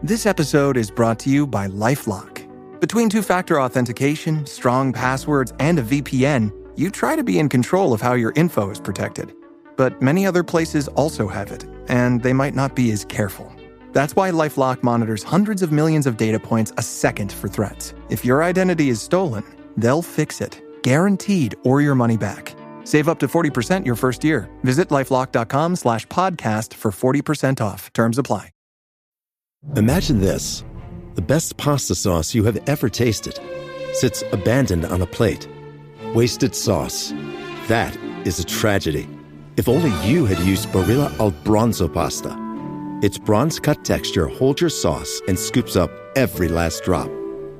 This episode is brought to you by LifeLock. Between two-factor authentication, strong passwords, and a VPN, you try to be in control of how your info is protected. But many other places also have it, and they might not be as careful. That's why LifeLock monitors hundreds of millions of data points a second for threats. If your identity is stolen, they'll fix it, guaranteed, or your money back. Save up to 40% your first year. Visit lifelock.com/podcast for 40% off. Terms apply. Imagine this. The best pasta sauce you have ever tasted sits abandoned on a plate. Wasted sauce. That is a tragedy. If only you had used Barilla al Bronzo pasta. Its bronze-cut texture holds your sauce and scoops up every last drop.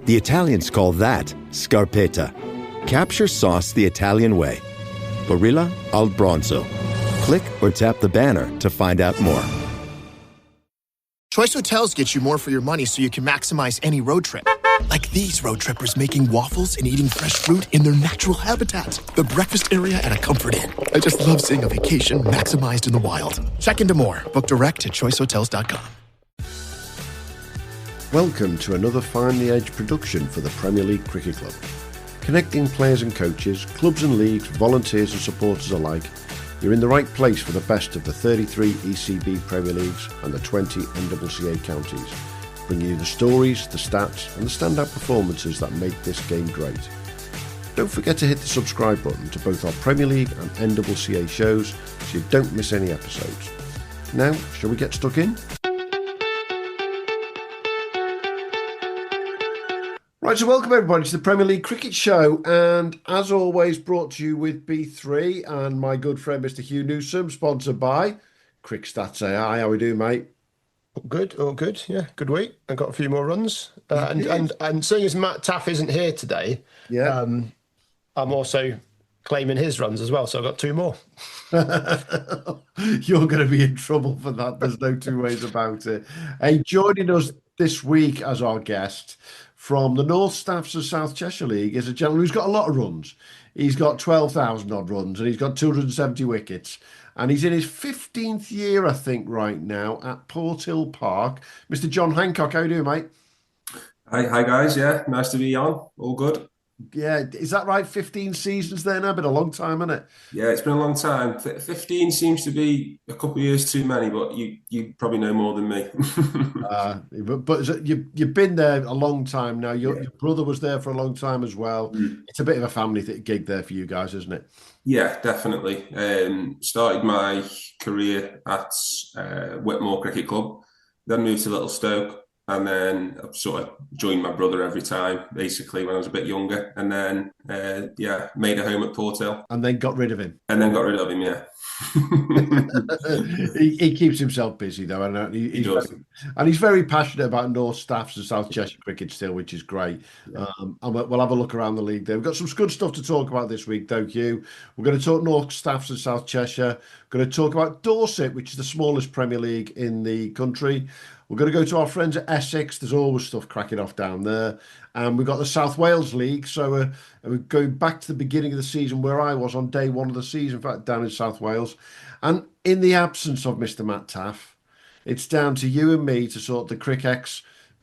The Italians call that scarpetta. Capture sauce the Italian way. Barilla al Bronzo. Click or tap the banner to find out more. Choice Hotels get you more for your money so you can maximize any road trip. Like these road trippers making waffles and eating fresh fruit in their natural habitat. The breakfast area at a Comfort Inn. I just love seeing a vacation maximized in the wild. Check into more. Book direct at choicehotels.com. Welcome to another Find the Edge production for the Premier League Cricket Club. Connecting players and coaches, clubs and leagues, volunteers and supporters alike, you're in the right place for the best of the 33 ECB Premier Leagues and the 20 NCCA counties, bringing you the stories, the stats and the standout performances that make this game great. Don't forget to hit the subscribe button to both our Premier League and NCCA shows so you don't miss any episodes. Now, shall we get stuck in? Right, so welcome everybody to the Premier League Cricket Show, and as always brought to you with B3 and my good friend Mr. Hugh Newsome, sponsored by Cric Stats AI. How we doing, mate? All good, yeah, good week. I got a few more runs, and seeing as Matt Taaffe isn't here today, Yeah, I'm also claiming his runs as well, so I've got two more. you're going to be in trouble for that. There's no two ways about it. Hey, joining us this week as our guest from the North Staffs of South Cheshire League is a gentleman who's got a lot of runs. He's got 12,000 odd runs and he's got 270 wickets. And he's in his 15th year, I think, right now at Porthill Park. Mr. John Hancock, how you doing, mate? Hi guys. Yeah, nice to be on. All good. Yeah, is that right? 15 seasons there now? Been a long time, hasn't it? Yeah, it's been a long time. 15 seems to be a couple of years too many, but you probably know more than me. But you've been there a long time now. Your brother was there for a long time as well. It's a bit of a family gig there for you guys, isn't it? Yeah, definitely. Started my career at Whitmore Cricket Club, then moved to Little Stoke, and then I sort of joined my brother every time, basically, when I was a bit younger. And then, made a home at Porthill. And then got rid of him. Yeah. he keeps himself busy, though. And He does. He's very passionate about North Staffs and South Cheshire cricket still, which is great. Yeah. And we'll have a look around the league there. We've got some good stuff to talk about this week, though, Hugh. We're going to talk North Staffs and South Cheshire. We're going to talk about Dorset, which is the smallest Premier League in the country. We're going to go to our friends at Essex. There's always stuff cracking off down there. And we've got the South Wales League. So we're going back to the beginning of the season where I was on day one of the season, in fact, down in South Wales. And in the absence of Mr. Matt Taaffe, it's down to you and me to sort the Cric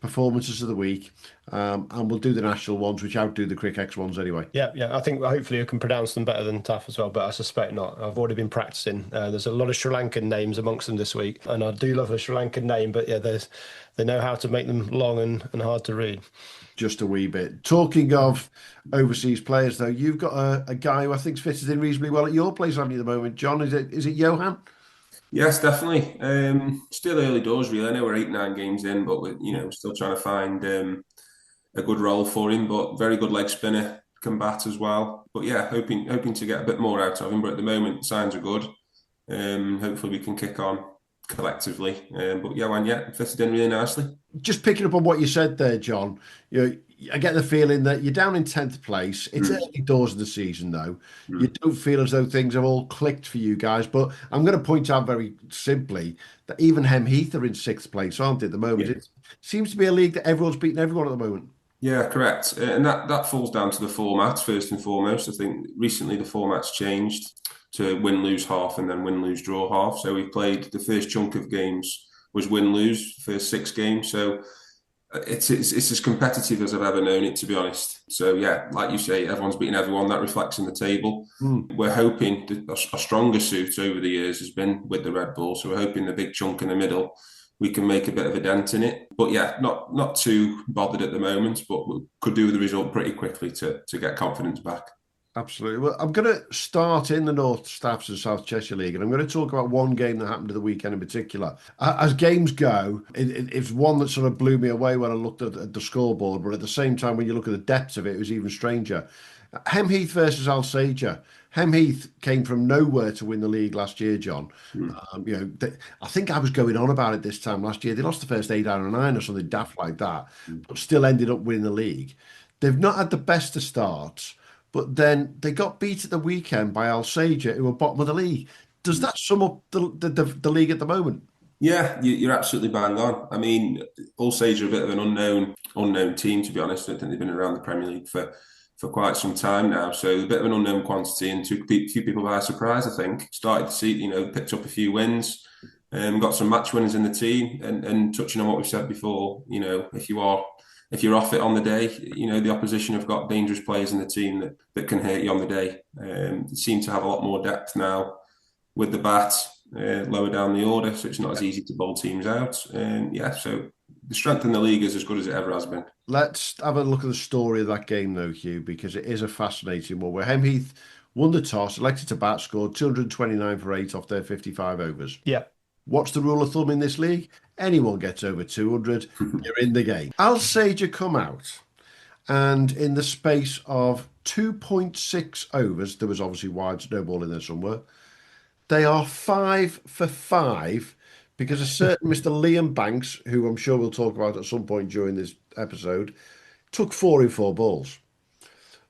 performances of the week. And we'll do the national ones, which outdo the Cric ones anyway. Yeah, I think hopefully you can pronounce them better than Taaffe as well, but I suspect not. I've already been practicing. There's a lot of Sri Lankan names amongst them this week, and I do love a Sri Lankan name, but yeah, they know how to make them long and hard to read. Just a wee bit. Talking of overseas players, though, you've got a guy who I think's fitted in reasonably well at your place, haven't you, at the moment, John? Is it Johan? Yes, definitely. Still early doors, really. I know we're 8-9 games in, but we're still trying to find a good role for him. But very good leg spinner, can bat as well. But yeah, hoping to get a bit more out of him. But at the moment, signs are good. Hopefully, we can kick on collectively. But yeah, fitted in really nicely. Just picking up on what you said there, John. I get the feeling that you're down in 10th place. It's early doors of the season, though. You don't feel as though things have all clicked for you guys. But I'm going to point out very simply that even Hem Heath are in 6th place, aren't they, at the moment? Yeah. It seems to be a league that everyone's beating everyone at the moment. Yeah, correct. And that falls down to the format, first and foremost. I think recently the format's changed to win, lose half and then win, lose, draw half. So we've played the first chunk of games was win-lose for 6 games. So it's as competitive as I've ever known it, to be honest. So yeah, like you say, everyone's beating everyone. That reflects in the table. We're hoping that a stronger suit over the years has been with the Red Bull. So we're hoping the big chunk in the middle, we can make a bit of a dent in it. But yeah, not too bothered at the moment, but we could do with the result pretty quickly to get confidence back. Absolutely. Well, I'm going to start in the North Staffs and South Cheshire League, and I'm going to talk about one game that happened at the weekend in particular. As games go, it's one that sort of blew me away when I looked at the scoreboard, but at the same time, when you look at the depths of it, it was even stranger. Hemheath versus Alsager. Hemheath came from nowhere to win the league last year, John. I think I was going on about it this time last year. They lost the first 8 out of 9 or something daft like that, but still ended up winning the league. They've not had the best of starts, but then they got beat at the weekend by Alsager, who were bottom of the league. Does that sum up the league at the moment? Yeah, you're absolutely bang on. I mean, Alsager are a bit of an unknown team, to be honest. I don't think they've been around the Premier League for quite some time now. So a bit of an unknown quantity and took a few people by surprise, I think. Started to see, picked up a few wins, got some match winners in the team. And touching on what we've said before, if you're off it on the day, the opposition have got dangerous players in the team that can hurt you on the day. They seem to have a lot more depth now with the bat lower down the order, so it's not as easy to bowl teams out. So the strength in the league is as good as it ever has been. Let's have a look at the story of that game, though, Hugh, because it is a fascinating one. Where Hemheath won the toss, elected to bat, scored 229 for 8 off their 55 overs. Yeah. What's the rule of thumb in this league? Anyone gets over 200, you're in the game. Alsager come out, and in the space of 2.6 overs, there was obviously wide snowball in there somewhere, they are 5 for 5 because a certain Mr. Liam Banks, who I'm sure we'll talk about at some point during this episode, took 4 in 4 balls.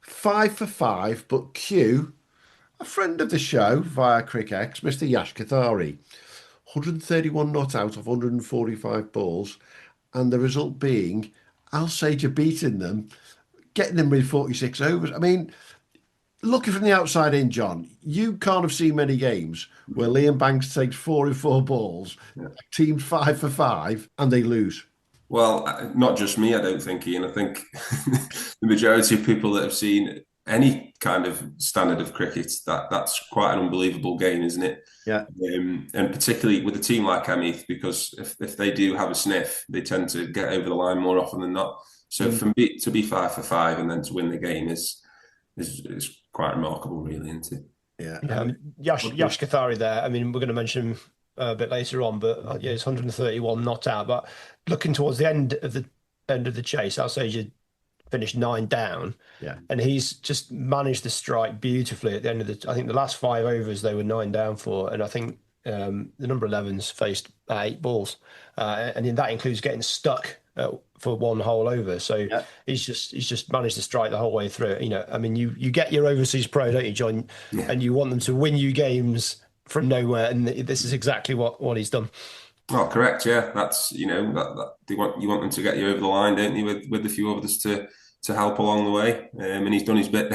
5 for 5, but Q, a friend of the show via Cric, Mr. Yash Kathari, 131 not out of 145 balls, and the result being Alsager beating them, getting them with 46 overs. I mean, looking from the outside in, John, you can't have seen many games where Liam Banks takes 4 in 4 balls, team 5 for 5, and they lose. Well, not just me, I don't think, Ian. I think the majority of people that have seen any kind of standard of cricket, that's quite an unbelievable game, isn't it? Yeah. And particularly with a team like Hemheath, because if they do have a sniff, they tend to get over the line more often than not. So for me to be 5 for 5 and then to win the game is quite remarkable, really, isn't it? Yeah. Yash Kathari there. I mean, we're going to mention him a bit later on, but it's 131 not out. But looking towards the end of the chase, Alsager finished 9 down, and he's just managed to strike beautifully at the end of I think the last 5 overs they were 9 down for, and I think the number 11's faced 8 balls, and that includes getting stuck for 1 whole over. So he's just managed to strike the whole way through. I mean, you get your overseas pro, don't you, John? Yeah. And you want them to win you games from nowhere, and this is exactly what he's done. Oh, correct. Yeah, that's that you want them to get you over the line, don't you? With a few others to help along the way, and he's done his bit.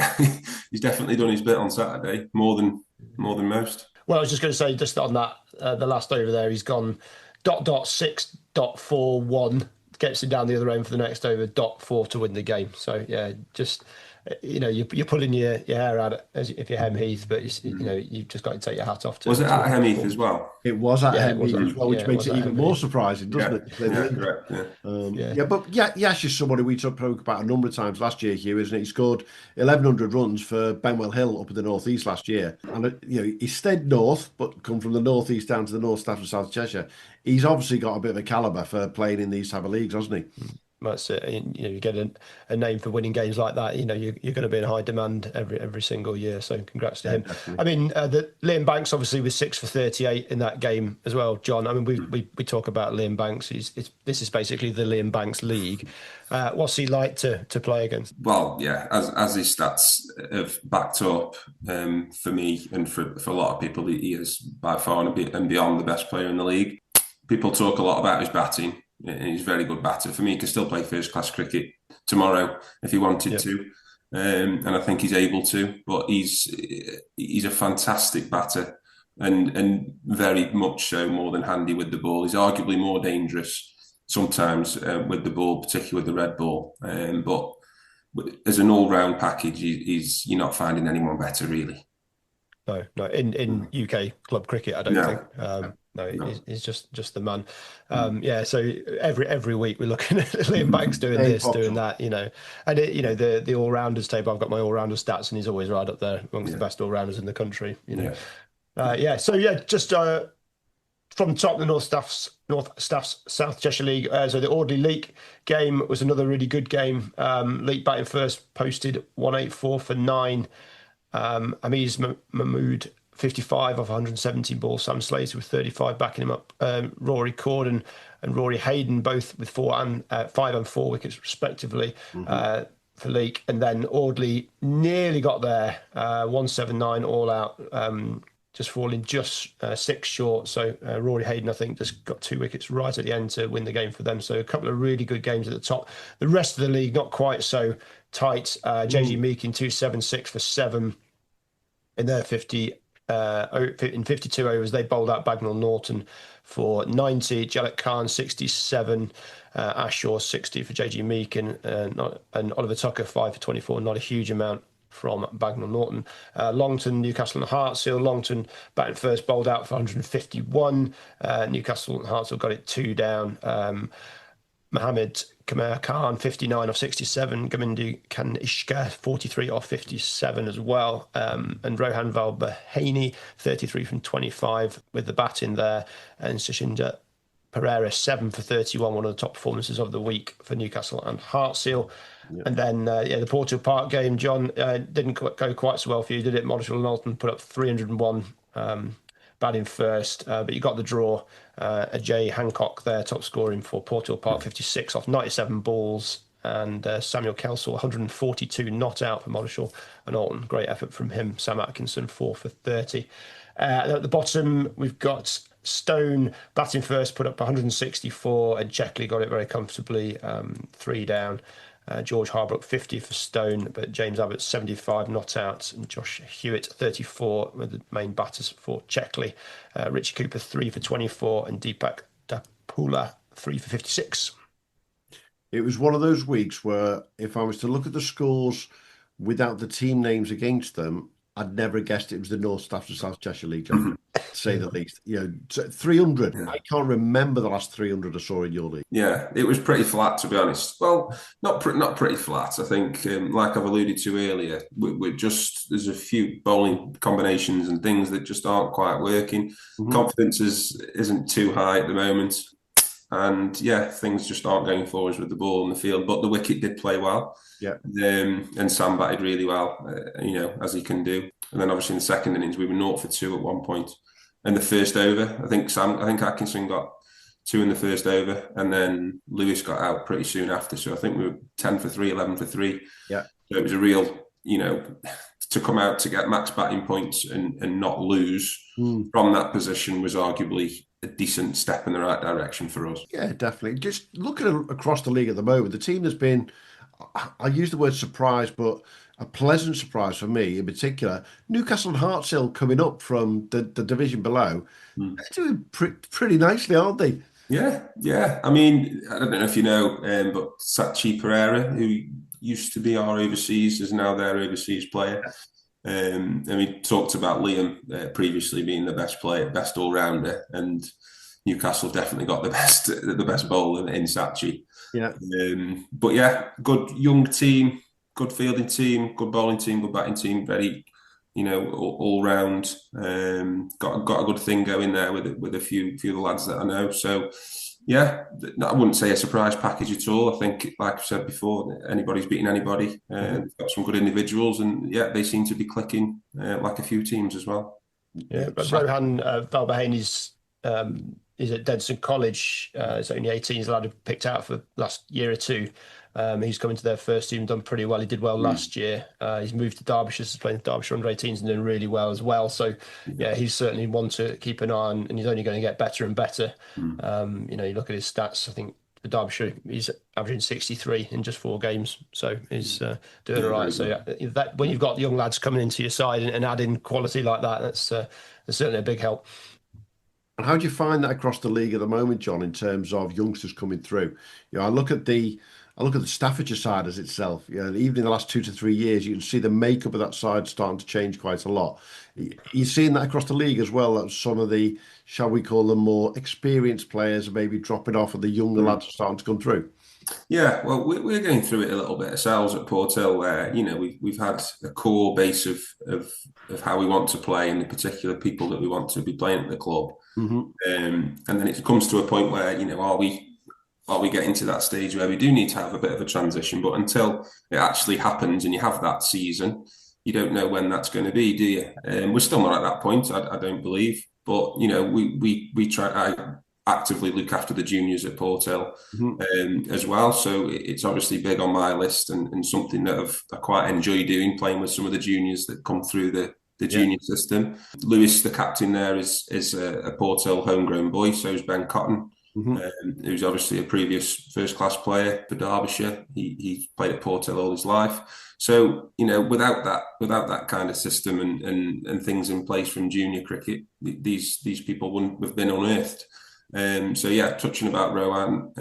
He's definitely done his bit on Saturday, more than most. Well, I was just going to say, just on that, the last over there, he's gone ... 6.41, gets him down the other end for the next over, .4 to win the game. So yeah, just you're pulling your hair out if you're Hemheath, but you've just got to take your hat off. Was it at Hemheath as well? It was at Hemheath as well, which makes it even more surprising, doesn't it? Yeah, correct. But Yash is somebody we spoke about a number of times last year, Hugh, isn't it? He scored 1,100 runs for Benwell Hill up in the northeast last year, and he stayed north, but come from the northeast down to the North Staff and South Cheshire. He's obviously got a bit of a calibre for playing in these type of leagues, hasn't he? That's it. You get a name for winning games like that. You're going to be in high demand every single year. So congrats to him. Definitely. I mean, Liam Banks obviously was 6 for 38 in that game as well, John. I mean, we talk about Liam Banks. This is basically the Liam Banks League. What's he like to play against? Well, yeah, as his stats have backed up, for me and for a lot of people, he is by far and beyond the best player in the league. People talk a lot about his batting. And he's a very good batter. For me, he can still play first-class cricket tomorrow if he wanted to, and I think he's able to. But he's a fantastic batter. and very much so more than handy with the ball. He's arguably more dangerous sometimes with the ball, particularly with the red ball. But as an all-round package, you're not finding anyone better, really. No. In UK club cricket, I don't think. No. He's just the man. So every week we're looking at Liam Banks doing this, doing that, and the all-rounders table. I've got my all-rounder stats, and he's always right up there amongst the best all-rounders in the country. Just from top, the North Staff's South Cheshire League. So the Audley Leek game was another really good game. Leek batting first, posted 184 for 9. Amiz Mahmood 55 off 117 balls. Sam Slater with 35 backing him up. Rory Corden and Rory Hayden both with 5 and 4 wickets respectively for Leek. And then Audley nearly got there. 179 all out. Just falling just 6 short. So Rory Hayden, I think, just got 2 wickets right at the end to win the game for them. So a couple of really good games at the top. The rest of the league, not quite so tight. JG Meakin 276 for 7 in their 52 overs. They bowled out Bagnall Norton for 90. Jalek Khan 67. Ashore 60 for JG Meakin. And Oliver Tucker 5 for 24. Not a huge amount from Bagnall Norton. Longton, Newcastle and Hartshill. Longton batting first, bowled out for 151. Newcastle and Hartshill got it 2 down. Mohammed Kamer Khan 59 off 67. Gomindu Kanishka 43 off 57 as well. And Rohan Valbahaney 33 from 25 with the bat in there. And Sachinda Pereira 7 for 31, one of the top performances of the week for Newcastle and Hartshill. Yeah. And then the Porthill Park game, John, didn't go quite so well for you, did it? Marshall and Alton put up 301 batting first, but you got the draw. Ajay Hancock there, top scoring for Porthill Park, 56 off 97 balls. And Samuel Kelsall, 142 not out for Marshall and Alton. Great effort from him. Sam Atkinson, 4 for 30. At the bottom, we've got Stone batting first, put up 164, and Checkley got it very comfortably, 3 down. George Harbrook 50 for Stone, but James Abbott 75 not out, and Josh Hewitt 34 with the main batters for Checkley. Richie Cooper 3 for 24, and Deepak Dapula 3 for 56. It was one of those weeks where if I was to look at the scores without the team names against them, I'd never guessed it was the North Staffs and South Cheshire League, to say the least. 300. Yeah. I can't remember the last 300 I saw in your league. Yeah, it was pretty flat, to be honest. Well, not pretty flat. I think, like I've alluded to earlier, we're just there's a few bowling combinations and things that just aren't quite working. Confidence isn't too high at the moment. And things just aren't going forwards with the ball in the field. But the wicket did play well. Yeah. And Sam batted really well, as he can do. And then obviously in the second innings, we were 0 for 2 at one point. And the first over, I think Atkinson got 2 in the first over. And then Lewis got out pretty soon after. So I think we were 10 for 3, 11 for 3. Yeah. So it was a real, to come out to get max batting points and not lose from that position was arguably a decent step in the right direction for us. Yeah, definitely. Just looking across the league at the moment, the team has been, I use the word surprise, but a pleasant surprise for me in particular. Newcastle and Hartshill coming up from the division below, they're doing pretty nicely, aren't they? Yeah. I mean, I don't know if you know, but Sachi Pereira, who used to be our overseas, is now their overseas player. And we talked about Liam previously being the best player, best all-rounder, and Newcastle definitely got the best bowler in Sachi. Yeah. Good young team, good fielding team, good bowling team, good batting team, very, all round. Got a good thing going there with a few of the lads that I know. So I wouldn't say a surprise package at all. I think, like I said before, anybody's beating anybody. Got some good individuals, and they seem to be clicking like a few teams as well. Yeah, but Rohan Valbahaney's is at Denson College. He's only 18. He's allowed to picked out for the last year or two. He's come into their first team, done pretty well. He did well last year. He's moved to Derbyshire, he's playing Derbyshire under 18s and doing really well as well. So he's certainly one to keep an eye on, and he's only going to get better and better. You look at his stats. I think for Derbyshire. He's averaging 63 in just 4 games, so he's doing all right. So that when you've got young lads coming into your side and adding quality like that, that's certainly a big help. And how do you find that across the league at the moment, John, in terms of youngsters coming through? I look at the Staffordshire side as itself. Even in the last 2 to 3 years, you can see the makeup of that side starting to change quite a lot. You're seeing that across the league as well. That some of the, shall we call them, more experienced players are maybe dropping off, and the younger lads are starting to come through. Yeah, well, we're going through it a little bit ourselves at Porthill, where we've had a core base of how we want to play and the particular people that we want to be playing at the club, and then it comes to a point where are we getting to that stage where we do need to have a bit of a transition? But until it actually happens and you have that season, you don't know when that's going to be, do you? We're still not at that point, I don't believe. But we try. I actively look after the juniors at Porthill as well, so it's obviously big on my list and something that I quite enjoy doing, playing with some of the juniors that come through the junior system. Lewis, the captain there, is a Porthill homegrown boy. So is Ben Cotton. Who's obviously a previous first-class player for Derbyshire. He played at Porthill all his life. So without that kind of system and things in place from junior cricket, these people wouldn't have been unearthed. Touching about Rowan,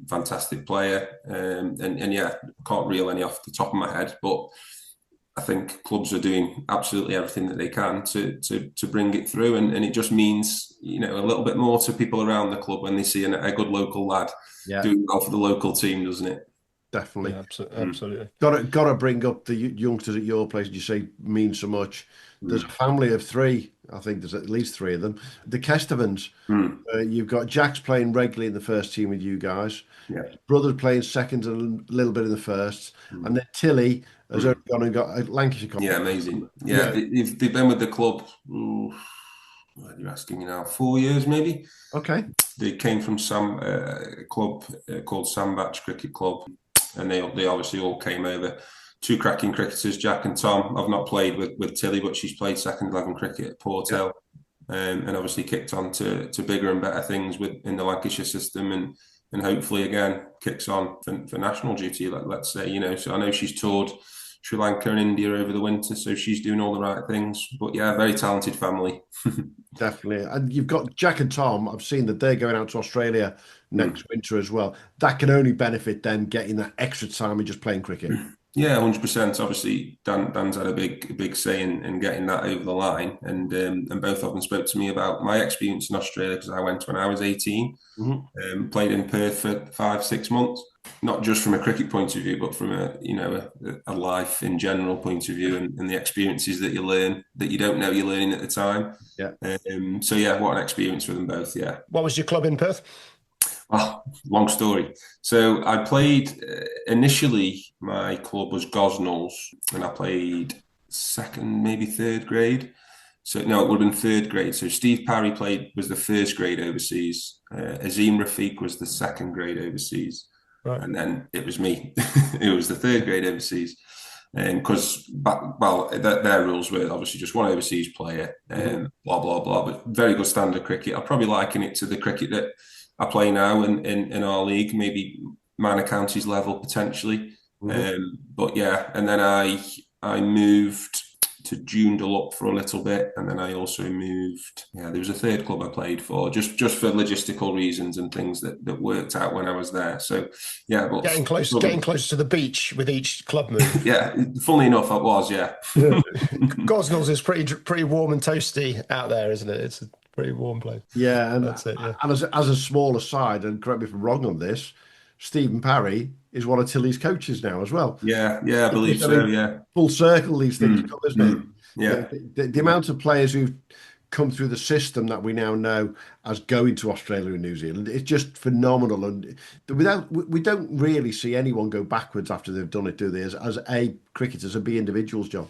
fantastic player, and yeah, can't reel any off the top of my head, but I think clubs are doing absolutely everything that they can to bring it through, and it just means a little bit more to people around the club when they see a good local lad doing well for the local team, doesn't it? Definitely, absolutely. Got to bring up the youngsters at your place. You say mean so much. There's a family of 3. I think there's at least 3 of them. The Kestervans. You've got Jack's playing regularly in the first team with you guys. Yeah. Brother's playing second and a little bit in the first, and then Tilly has only gone and got a Lancashire. Yeah, amazing. Yeah, they've been with the club. What are you asking me now? 4 years, maybe. Okay. They came from a club called Sandbach Cricket Club, and they obviously all came over. 2 cracking cricketers, Jack and Tom. I've not played with Tilly, but she's played second 11 cricket at Porthill, and obviously kicked on to bigger and better things in the Lancashire system, and hopefully again kicks on for national duty. Let's say, so I know she's toured Sri Lanka and India over the winter, so she's doing all the right things. But yeah, very talented family. Definitely. And you've got Jack and Tom. I've seen that they're going out to Australia next winter as well. That can only benefit them getting that extra time and just playing cricket. Yeah, 100%. Obviously, Dan's had a big say in getting that over the line, and both of them spoke to me about my experience in Australia, because I went when I was 18, played in Perth for 5-6 months, not just from a cricket point of view, but from a life in general point of view, and the experiences that you learn that you don't know you're learning at the time. Yeah. What an experience for them both. Yeah. What was your club in Perth? Oh, long story. So I played, initially my club was Gosnells, and I played second, maybe third grade. So no, it would have been third grade. So Steve Parry was the first grade overseas. Azim Rafiq was the second grade overseas. Right. And then it was me. It was the third grade overseas. Because, their rules were obviously just one overseas player, blah, blah, blah. But very good standard cricket. I'll probably liken it to the cricket that I play now in our league, maybe minor counties level potentially. But yeah, and then I moved to Joondalup for a little bit, and then I also moved. Yeah, there was a third club I played for, just for logistical reasons and things that worked out when I was there. So yeah, but getting close to the beach with each club move. Yeah, funnily enough, I was. Yeah, Gosnells is pretty warm and toasty out there, isn't it? It's a pretty warm place. Yeah, and that's it. Yeah. And as a smaller side, and correct me if I'm wrong on this, Stephen Parry is one of Tilly's coaches now as well. Yeah, I believe so. Yeah, full circle these things come, isn't it? Yeah, the amount of players who've come through the system that we now know as going to Australia and New Zealand, it's just phenomenal. And we don't really see anyone go backwards after they've done it, do they? As A, cricketers and B, individuals, John.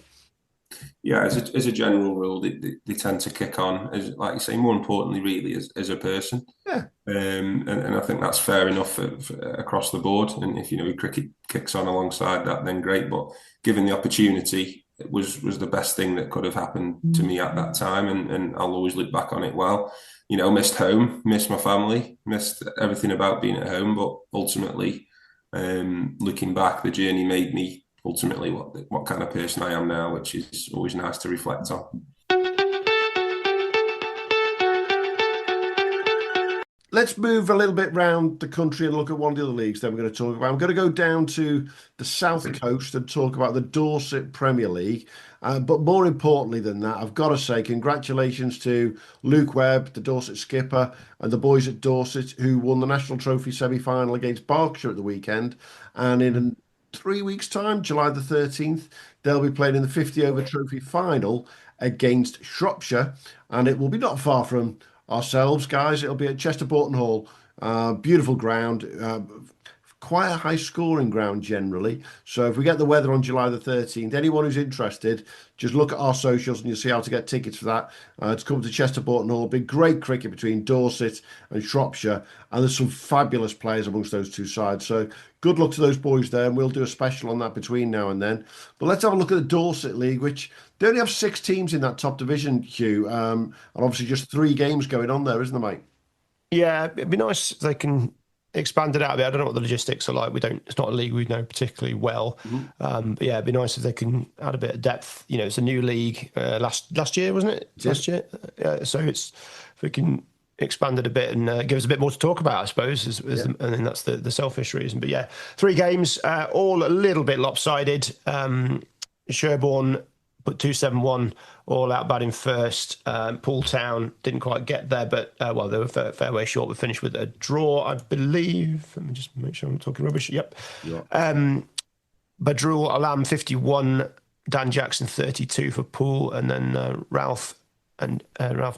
Yeah, as a general rule, they tend to kick on, as like you say, more importantly, really, as a person. Yeah. And I think that's fair enough for across the board. And if cricket kicks on alongside that, then great. But given the opportunity, it was the best thing that could have happened to me at that time, and I'll always look back on it well. missed home, missed my family, missed everything about being at home. But ultimately, looking back, the journey made me ultimately what kind of person I am now, which is always nice to reflect on. Let's move a little bit round the country and look at one of the other leagues that we're going to talk about. I'm going to go down to the South Coast and talk about the Dorset Premier League. But more importantly than that, I've got to say congratulations to Luke Webb, the Dorset skipper, and the boys at Dorset who won the National Trophy semi-final against Berkshire at the weekend. And in 3 weeks' time, July the 13th, they'll be playing in the 50-over trophy final against Shropshire. And it will be not far from ourselves, guys. It'll be at Chester Hall. Beautiful ground, quite a high scoring ground generally. So if we get the weather on July the 13th, anyone who's interested, just look at our socials and you'll see how to get tickets for that. To come to Chester Hall. Big great cricket between Dorset and Shropshire, and there's some fabulous players amongst those two sides. So good luck to those boys there, and we'll do a special on that between now and then. But let's have a look at the Dorset League, which they only have 6 teams in that top division, Hugh, and obviously just 3 games going on there, isn't there, mate? Yeah, it'd be nice if they can expand it out a bit. I don't know what the logistics are like. It's not a league we know particularly well. But yeah, it'd be nice if they can add a bit of depth. It's a new league last year, wasn't it? Yeah. Last year. So if we can expand it a bit and give us a bit more to talk about, I suppose, and then that's the selfish reason. But yeah, 3 games, all a little bit lopsided. Sherborne put 2-7-1 all out batting first. Poole Town didn't quite get there, but they were fair way short. We finished with a draw, I believe. Let me just make sure I'm talking rubbish. Yep. Yeah. Badrul Alam 51, Dan Jackson 32 for Poole, and then Ralph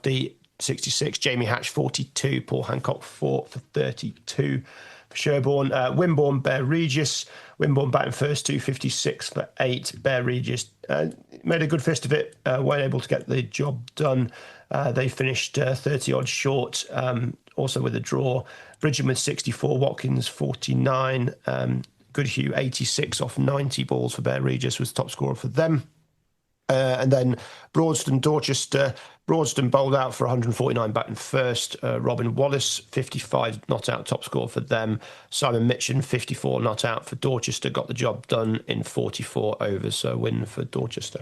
D 66, Jamie Hatch 42, Paul Hancock 4 for 32 for Sherborne. Wimborne, Bear Regis. Wimborne batting first, 256 for 8. Bear Regis made a good fist of it, weren't able to get the job done. They finished 30 odd short, also with a draw. Bridgham with 64, Watkins 49, Goodhue 86 off 90 balls for Bear Regis was top scorer for them. And then Broadston, Dorchester. Broadston bowled out for 149 batting first. Robin Wallace, 55 not out, top score for them. Simon Mitchin, 54 not out for Dorchester, got the job done in 44 overs. So win for Dorchester.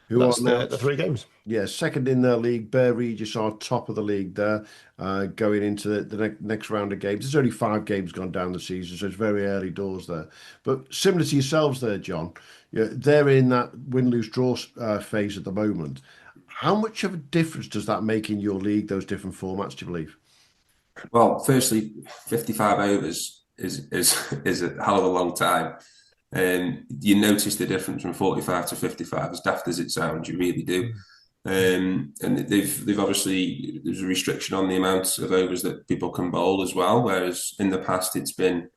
That's the 3 games. Yeah, second in their league. Bear Regis are top of the league there, going into the next round of games. There's only 5 games gone down the season, so it's very early doors there. But similar to yourselves there, John, they're in that win-lose-draw phase at the moment. How much of a difference does that make in your league, those different formats, do you believe? Well, firstly, 55 overs is a hell of a long time. You notice the difference from 45 to 55, as daft as it sounds, you really do. And they've obviously, there's a restriction on the amount of overs that people can bowl as well, whereas in the past it's been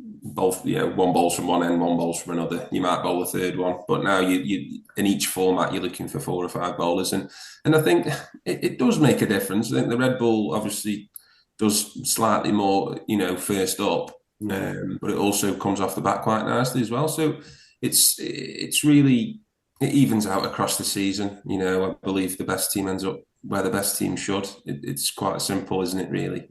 both, one bowls from one end, one bowls from another. You might bowl a third one, but now you in each format you're looking for 4 or 5 bowlers, and I think it does make a difference. I think the Red Bull obviously does slightly more, first up, but it also comes off the bat quite nicely as well. So it's really, it evens out across the season. I believe the best team ends up where the best team should. It's quite simple, isn't it? Really.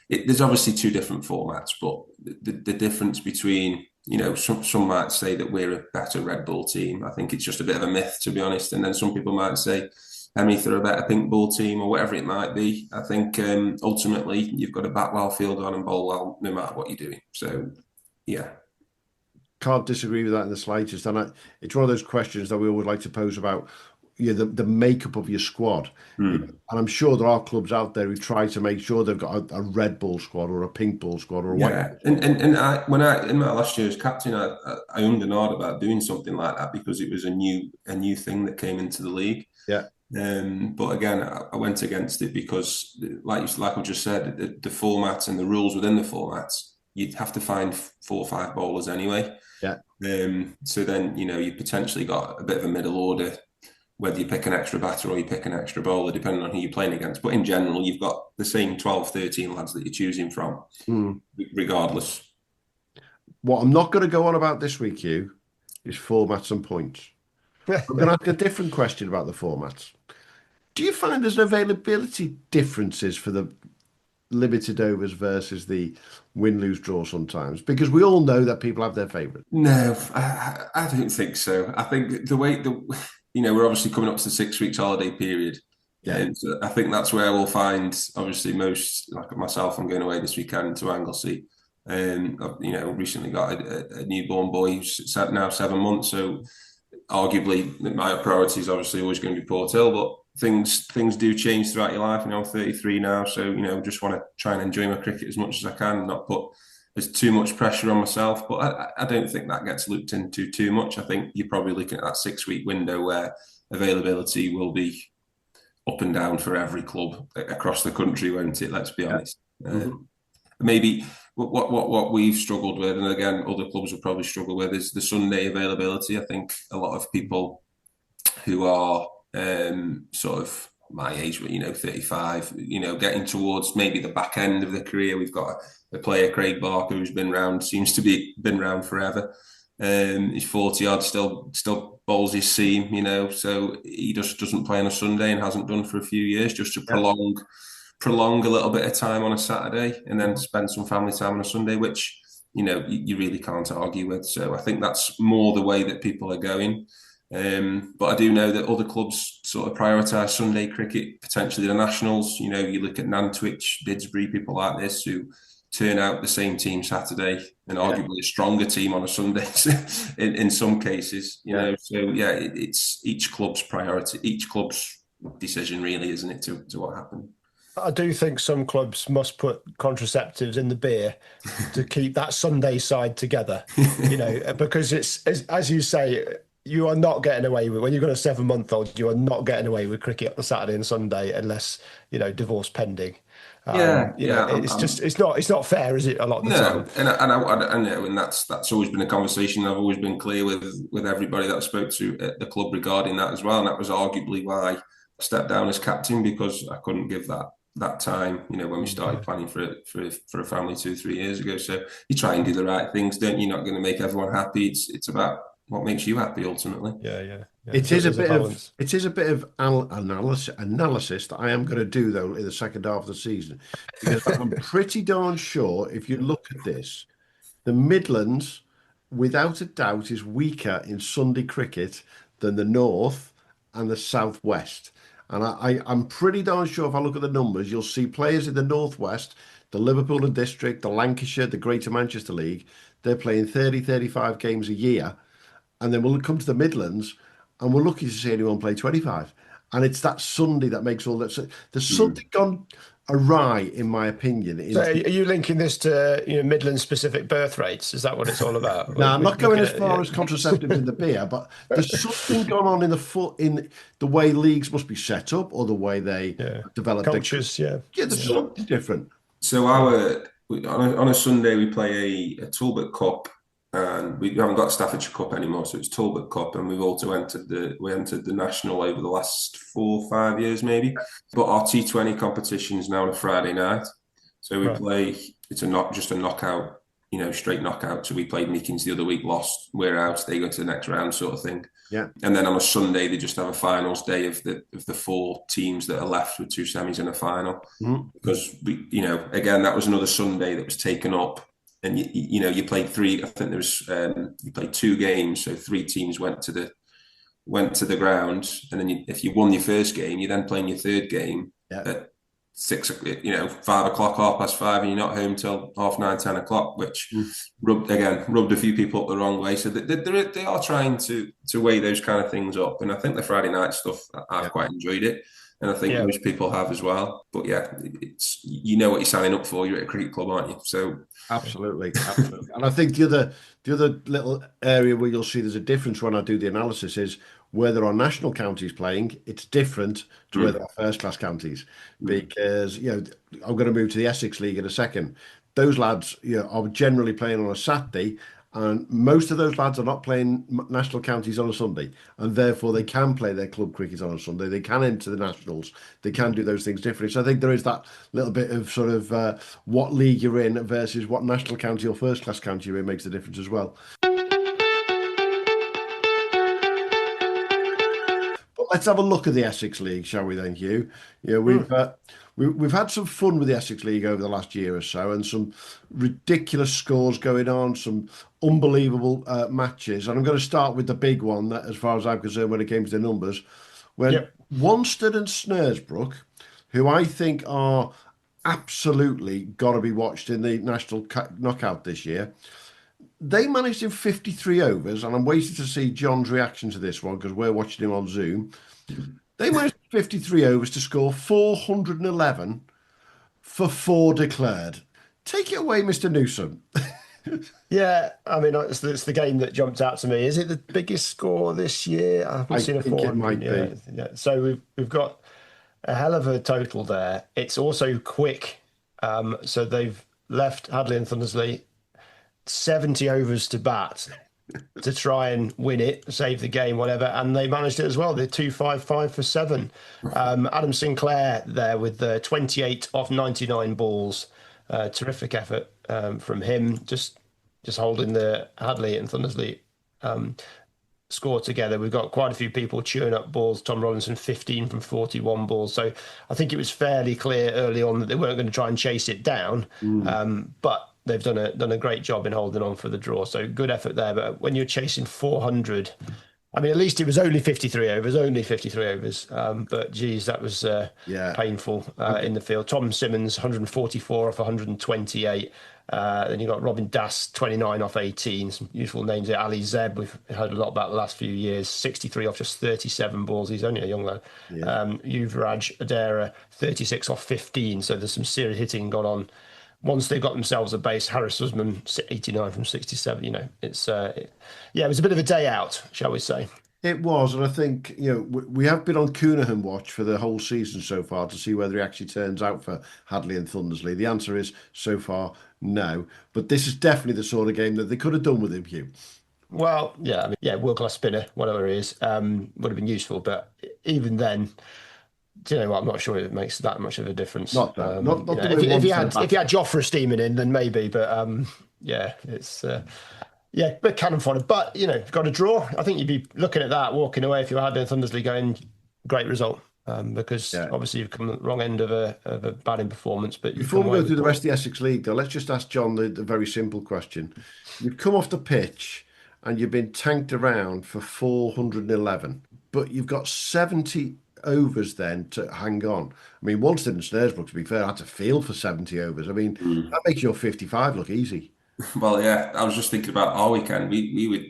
There's obviously 2 different formats, but the difference between, some might say that we're a better Red Bull team. I think it's just a bit of a myth, to be honest. And then some people might say Hemith are a better pink ball team, or whatever it might be. I think ultimately you've got to bat well, field on, and bowl well, no matter what you're doing. So, yeah. Can't disagree with that in the slightest. And it's one of those questions that we always like to pose about the makeup of your squad. And I'm sure there are clubs out there who try to make sure they've got a Red Bull squad or a pink ball squad or a white. And when I in my last year as captain, I ummed and ahed about doing something like that because it was a new thing that came into the league. Yeah. But again, I went against it because, like I just said, the formats and the rules within the formats, you'd have to find 4 or 5 bowlers anyway. Yeah. So then, you potentially got a bit of a middle order, whether you pick an extra batter or you pick an extra bowler, depending on who you're playing against. But in general, you've got the same 12, 13 lads that you're choosing from, regardless. What I'm not going to go on about this week, Hugh, is formats and points. I'm going to ask a different question about the formats. Do you find there's availability differences for the limited overs versus the win, lose, draw sometimes? Because we all know that people have their favourite. No, I don't think so. I think we're obviously coming up to the 6 weeks holiday period. Yeah. And so I think that's where we'll find, obviously, most, like myself, I'm going away this weekend to Anglesey. I've, recently got a newborn boy who's now 7 months. So arguably, my priority is obviously always going to be Porthill, but things do change throughout your life. I'm 33 now, so just want to try and enjoy my cricket as much as I can, not put there's too much pressure on myself. But I don't think that gets looked into too much. I think you're probably looking at that 6 week window where availability will be up and down for every club across the country, won't it? Let's be honest. Maybe what we've struggled with, and again, other clubs will probably struggle with, is the Sunday availability. I think a lot of people who are sort of my age, 35, getting towards maybe the back end of the career. We've got a player, Craig Barker, who's seems to be been around forever. He's 40 odd, still bowls his seam, so he just doesn't play on a Sunday and hasn't done for a few years, just to prolong a little bit of time on a Saturday and then spend some family time on a Sunday, which you really can't argue with. So I think that's more the way that people are going. But I do know that other clubs sort of prioritise Sunday cricket, potentially the Nationals. You look at Nantwich, Didsbury, people like this who turn out the same team Saturday and arguably a stronger team on a Sunday in some cases. So it's each club's priority, each club's decision, really, isn't it, to what happened. I do think some clubs must put contraceptives in the beer to keep that Sunday side together, because it's, as you say, you are not getting away with, when you've got a 7-month-old, you are not getting away with cricket on Saturday and Sunday unless, divorce pending. It's not fair, is it? A lot of the time. I know, and that's always been a conversation. I've always been clear with everybody that I spoke to at the club regarding that as well. And that was arguably why I stepped down as captain, because I couldn't give that time, when we started planning for a family 2-3 years ago. So you try and do the right things, don't you? You're not going to make everyone happy. It's about what makes you happy ultimately. Yeah. It is a bit of analysis that I am going to do though in the second half of the season, because I'm pretty darn sure if you look at this, the Midlands, without a doubt, is weaker in Sunday cricket than the North and the Southwest. And I'm pretty darn sure if I look at the numbers, you'll see players in the Northwest, the Liverpool and District, the Lancashire, the Greater Manchester League, they're playing 30, 35 games a year. And then we'll come to the Midlands and we're lucky to see anyone play 25. And it's that Sunday that makes all that. So there's something gone awry, in my opinion. So are you linking this to Midland specific birth rates? Is that what it's all about? No, I'm not going as far as contraceptives in the beer, but there's something going on in the way leagues must be set up or the way they develop cultures. There's something different. So on a Sunday we play a Talbot Cup. And we haven't got Staffordshire Cup anymore, so it's Talbot Cup, and we've also entered the National over the last 4 or 5 years maybe. But our T20 competition is now on a Friday night, so we play. It's just a knockout, straight knockout. So we played Meekins the other week, lost, we're out, they go to the next round, sort of thing. Yeah. And then on a Sunday they just have a finals day of the 4 teams that are left with 2 semis and a final, because we, again, that was another Sunday that was taken up. And you played 3. I think there was you played 2 games, so 3 teams went to the ground, and then if you won your first game, you then play in your third game at 6, 5 o'clock, 5:30, and you're not home till 9:30, 10 o'clock, which rubbed a few people up the wrong way. So they are trying to weigh those kind of things up, and I think the Friday night stuff, I've quite enjoyed it. And I think most people have as well. But it's what you're signing up for. You're at a cricket club, aren't you? So absolutely. And I think the other little area where you'll see there's a difference when I do the analysis is where there are national counties playing. It's different to where there are first class counties, because I'm going to move to the Essex League in a second. Those lads are generally playing on a Saturday. And most of those lads are not playing national counties on a Sunday, and therefore they can play their club cricket on a Sunday. They can enter the nationals. They can do those things differently. So I think there is that little bit of sort of what league you're in versus what national county or first class county you're in makes the difference as well. But let's have a look at the Essex League, shall we then, Hugh? Yeah, we've had some fun with the Essex League over the last year or so, and some ridiculous scores going on, some unbelievable matches. And I'm going to start with the big one, that, as far as I'm concerned, when it came to the numbers, when Wanstead and Snaresbrook, who I think are absolutely got to be watched in the national knockout this year. They managed in 53 overs, and I'm waiting to see John's reaction to this one because we're watching him on Zoom. They managed 53 overs to score 411 for 4 declared. Take it away, Mr. Newsome. Yeah, I mean, it's the game that jumped out to me. Is it the biggest score this year? I haven't seen a 400. It might be. Yeah. So we've got a hell of a total there. It's also quick. So they've left Hadley and Thundersley 70 overs to bat to try and win it, save the game, whatever, and they managed it as well. They're 255 for 7. Adam Sinclair there with 28 off 99 balls. Terrific effort from him, just holding the Hadley and Thundersley score together. We've got quite a few people chewing up balls. Tom Robinson 15 from 41 balls. So I think it was fairly clear early on that they weren't going to try and chase it down, but they've done a great job in holding on for the draw. So good effort there. But when you're chasing 400, I mean, at least it was only 53 overs. But geez, that was painful in the field. Tom Simmons, 144 off 128. Then you got Robin Das, 29 off 18. Some useful names there. Ali Zeb, we've heard a lot about the last few years. 63 off just 37 balls. He's only a young lad. Yuvraj Adera, 36 off 15. So there's some serious hitting gone on. Once they got themselves a base, Harris Usman, 89 from 67. You know, it was a bit of a day out, shall we say. It was, and I think, we have been on Coonahan watch for the whole season so far to see whether he actually turns out for Hadley and Thundersley. The answer is, so far, no. But this is definitely the sort of game that they could have done with him, Hugh. Well, world-class spinner, whatever he is, would have been useful. But even then, do you know what? I'm not sure it makes that much of a difference. Not if you had Joffre steaming in, then maybe. But it's but cannon fodder. But you've got a draw. I think you'd be looking at that, walking away if you had Thundersley going, great result. Because obviously you've come at the wrong end of a batting performance. But before we go through the rest of the Essex League, though, let's just ask John the very simple question: you've come off the pitch and you've been tanked around for 411, but you've got 70 overs then to hang on. I mean, Wanstead and Snaresbrook, to be fair, had to field for 70 overs. I mean, that makes your 55 look easy. Well, yeah, I was just thinking about our weekend. We were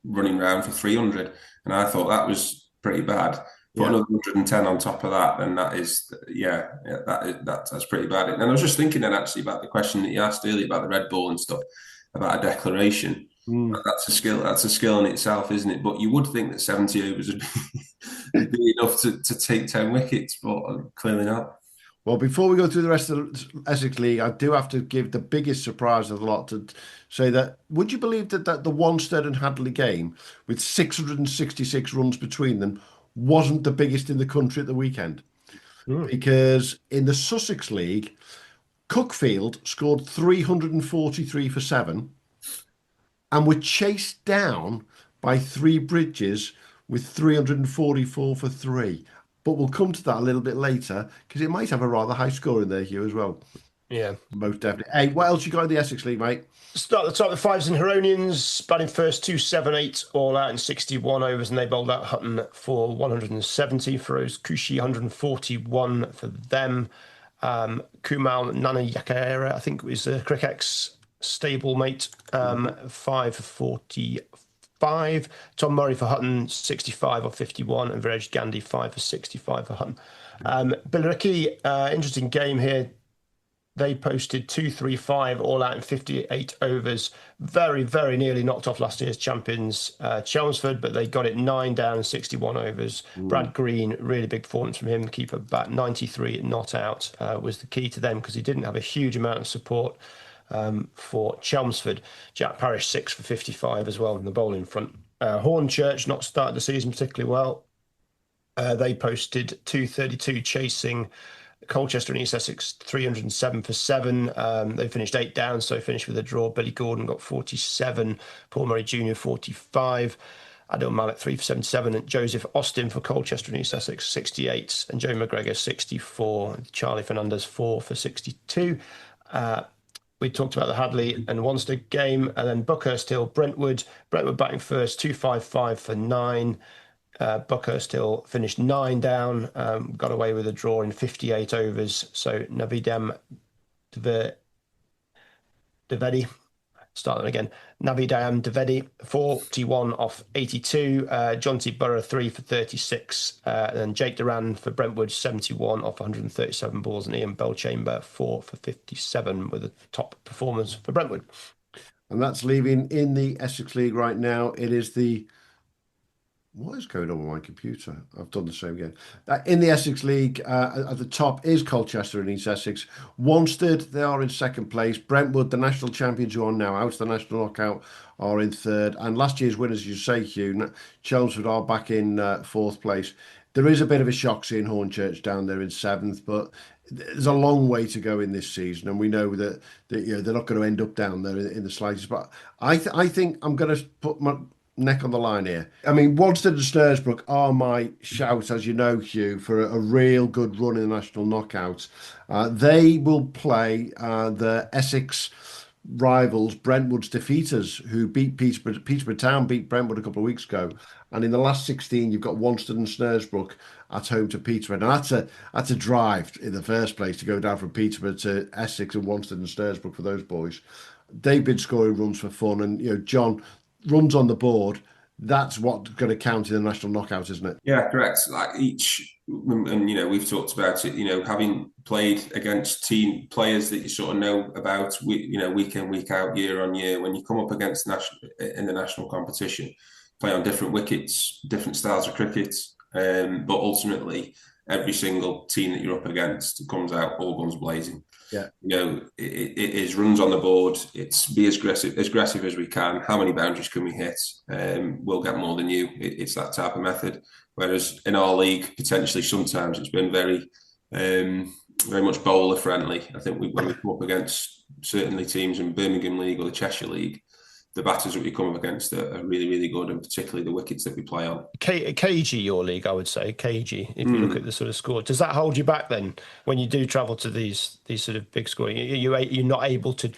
running around for 300, and I thought that was pretty bad. Put another 110 on top of that, then that is, that's pretty bad. And I was just thinking then actually about the question that you asked earlier about the Red Bull and stuff, about a declaration. That's a skill. That's a skill in itself, isn't it? But you would think that 70 overs would be enough to take 10 wickets, but clearly not. Well, before we go through the rest of the Essex League, I do have to give the biggest surprise of the lot to say that, would you believe that the Wanstead and Hadley game, with 666 runs between them, wasn't the biggest in the country at the weekend? Because in the Sussex League, Cuckfield scored 343 for 7 and were chased down by Three Bridges with 344 for 3. But we'll come to that a little bit later because it might have a rather high score in there, Hugh, as well. Yeah. Most definitely. Hey, what else you got in the Essex League, mate? Start at the top, the Fives and Heronians, batting first 278 all out in 61 overs, and they bowled out Hutton for 170. Feroz Kushi, 141 for them. Kumal Nanayakaera, I think was Cric's stablemate, 5 for 45. Tom Murray for Hutton, 65 or 51, and Viraj Gandhi, 5 for 65 for Hutton. Billericay, interesting game here. They posted 235 all out in 58 overs. Very, very nearly knocked off last year's champions Chelmsford, but they got it 9 down in 61 overs. Brad Green, really big performance from him. Keeper bat 93 not out was the key to them because he didn't have a huge amount of support for Chelmsford. Jack Parrish 6 for 55 as well in the bowling front. Hornchurch not started the season particularly well. They posted 232 chasing Colchester and East Essex 307 for 7. They finished 8 down, so finished with a draw. Billy Gordon got 47. Paul Murray Jr. 45. Adil Malik 3 for 77, and Joseph Austin for Colchester and East Sussex 68, and Joe McGregor 64, Charlie Fernandez 4 for 62. We talked about the Hadley and Wanstead game, and then Buckhurst Hill, Brentwood batting first, 255 for 9. Buckhurst Hill finished 9 down, got away with a draw in 58 overs. So Navidam Devedi, start that again. Navidam Devedi, 41 off 82. John T. Burrow, 3 for 36. And Jake Duran for Brentwood, 71 off 137 balls. And Ian Belchamber, 4 for 57, with the top performers for Brentwood. And that's leaving in the Essex League right now. It is the... What is going on with my computer? I've done the same again. In the Essex League, at the top is Colchester and East Essex. Wanstead, they are in second place. Brentwood, the national champions who are now out of the national knockout, are in third. And last year's winners, you say, Hugh, Chelmsford are back in fourth place. There is a bit of a shock seeing Hornchurch down there in seventh, but there's a long way to go in this season, and we know that they're not going to end up down there in the slightest. But I think I'm going to put my neck on the line here. I mean, Wanstead and Snaresbrook are my shout, as you know, Hugh, for a real good run in the national knockouts. They will play the Essex rivals, Brentwood's defeaters, who beat Peterborough Town, beat Brentwood a couple of weeks ago. And in the last 16, you've got Wanstead and Snaresbrook at home to Peterborough. And that's a drive in the first place to go down from Peterborough to Essex and Wanstead and Snaresbrook for those boys. They've been scoring runs for fun. And, John, runs on the board, that's what's going to count in the national knockout, isn't it? Yeah, correct. Like each, and we've talked about it, having played against team players that you sort of know about, week in, week out, year on year, when you come up against in the national competition, play on different wickets, different styles of cricket, but ultimately every single team that you're up against comes out all guns blazing. Yeah, it is runs on the board. It's be as aggressive as we can. How many boundaries can we hit? We'll get more than you. It's that type of method. Whereas in our league, potentially sometimes it's been very, very much bowler friendly. I think when we come up against certainly teams in Birmingham League or the Cheshire League, the batters that we come up against are really, really good, and particularly the wickets that we play on. KG, your league, I would say, KG, if you look at the sort of score. Does that hold you back then when you do travel to these sort of big scoring? You're not able to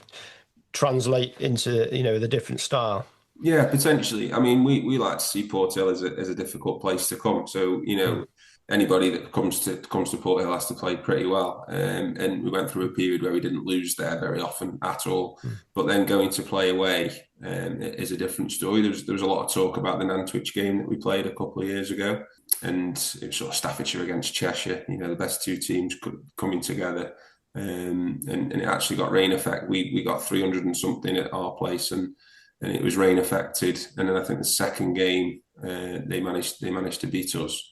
translate into, the different style? Yeah, potentially. I mean, we like to see Porthill as a difficult place to come. So, anybody that comes to Porthill has to play pretty well. And we went through a period where we didn't lose there very often at all. But then going to play away is a different story. There was a lot of talk about the Nantwich game that we played a couple of years ago. And it was sort of Staffordshire against Cheshire, the best two teams coming together. And it actually got rain effect. We got 300 and something at our place, and it was rain affected. And then I think the second game, they managed to beat us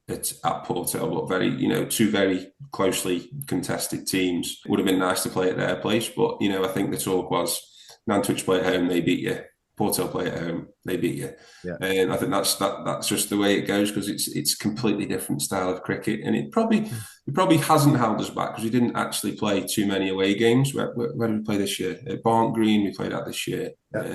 at Porthill, but two very closely contested teams. It would have been nice to play at their place, but I think the talk was Nantwich play at home, they beat you. Porthill play at home, they beat you. Yeah. And I think that's just the way it goes, because it's completely different style of cricket, and it probably hasn't held us back because we didn't actually play too many away games. Where did we play this year? At Barnt Green, we played at this year. Yeah.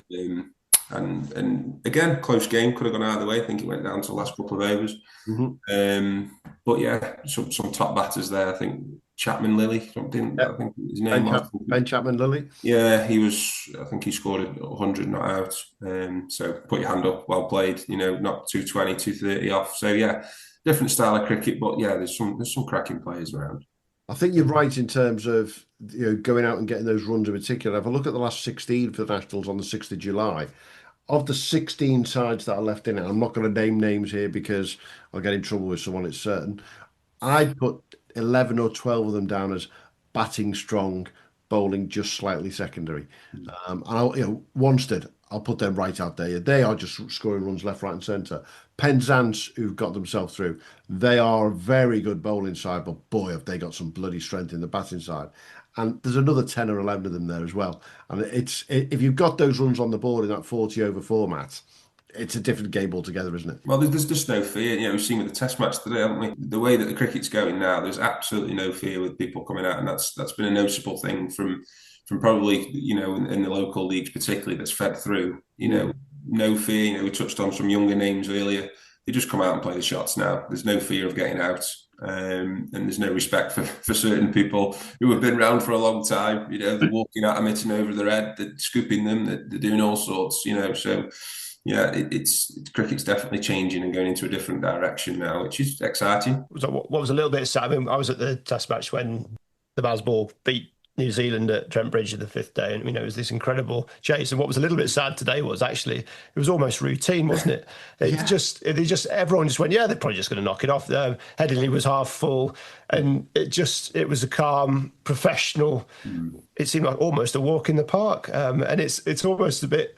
And again, close game, could have gone either way. I think it went down to the last couple of overs. Mm-hmm. But yeah, some top batters there. I think Chapman Lilly, something. Yeah. I think his name was Ben Chapman Lilly. Yeah, he was. I think he scored 100 not out. So put your hand up, well played. Not 220, 230 off. So yeah, different style of cricket, but yeah, there's some cracking players around. I think you're right in terms of going out and getting those runs in particular. If I look at the last 16 for the Nationals on the 6th of July, of the 16 sides that are left in it, I'm not going to name names here because I'll get in trouble with someone, it's certain. I'd put 11 or 12 of them down as batting strong, bowling just slightly secondary. And Wanstead, I'll put them right out there. They are just scoring runs left, right and centre. Penzance, who've got themselves through, they are a very good bowling side, but boy, have they got some bloody strength in the batting side. And there's another 10 or 11 of them there as well. And if you've got those runs on the board in that 40 over format, it's a different game altogether, isn't it? Well, there's just no fear. We've seen with the Test match today, haven't we? The way that the cricket's going now, there's absolutely no fear with people coming out, and that's been a noticeable thing from probably in the local leagues particularly, that's fed through. no fear. We touched on some younger names earlier. They just come out and play the shots now. There's no fear of getting out. And there's no respect for certain people who have been around for a long time. They're walking at them, hitting over their head, they're scooping them, they're doing all sorts. So yeah, it's cricket's definitely changing and going into a different direction now, which is exciting. What was a little bit sad, I mean, I was at the Test match when the Bazball beat New Zealand at Trent Bridge the fifth day, and it was this incredible chase. And what was a little bit sad today was actually it was almost routine, wasn't it? Everyone just went, yeah, they're probably just going to knock it off. Headingley was half full, and it was a calm, professional. It seemed like almost a walk in the park, and it's almost a bit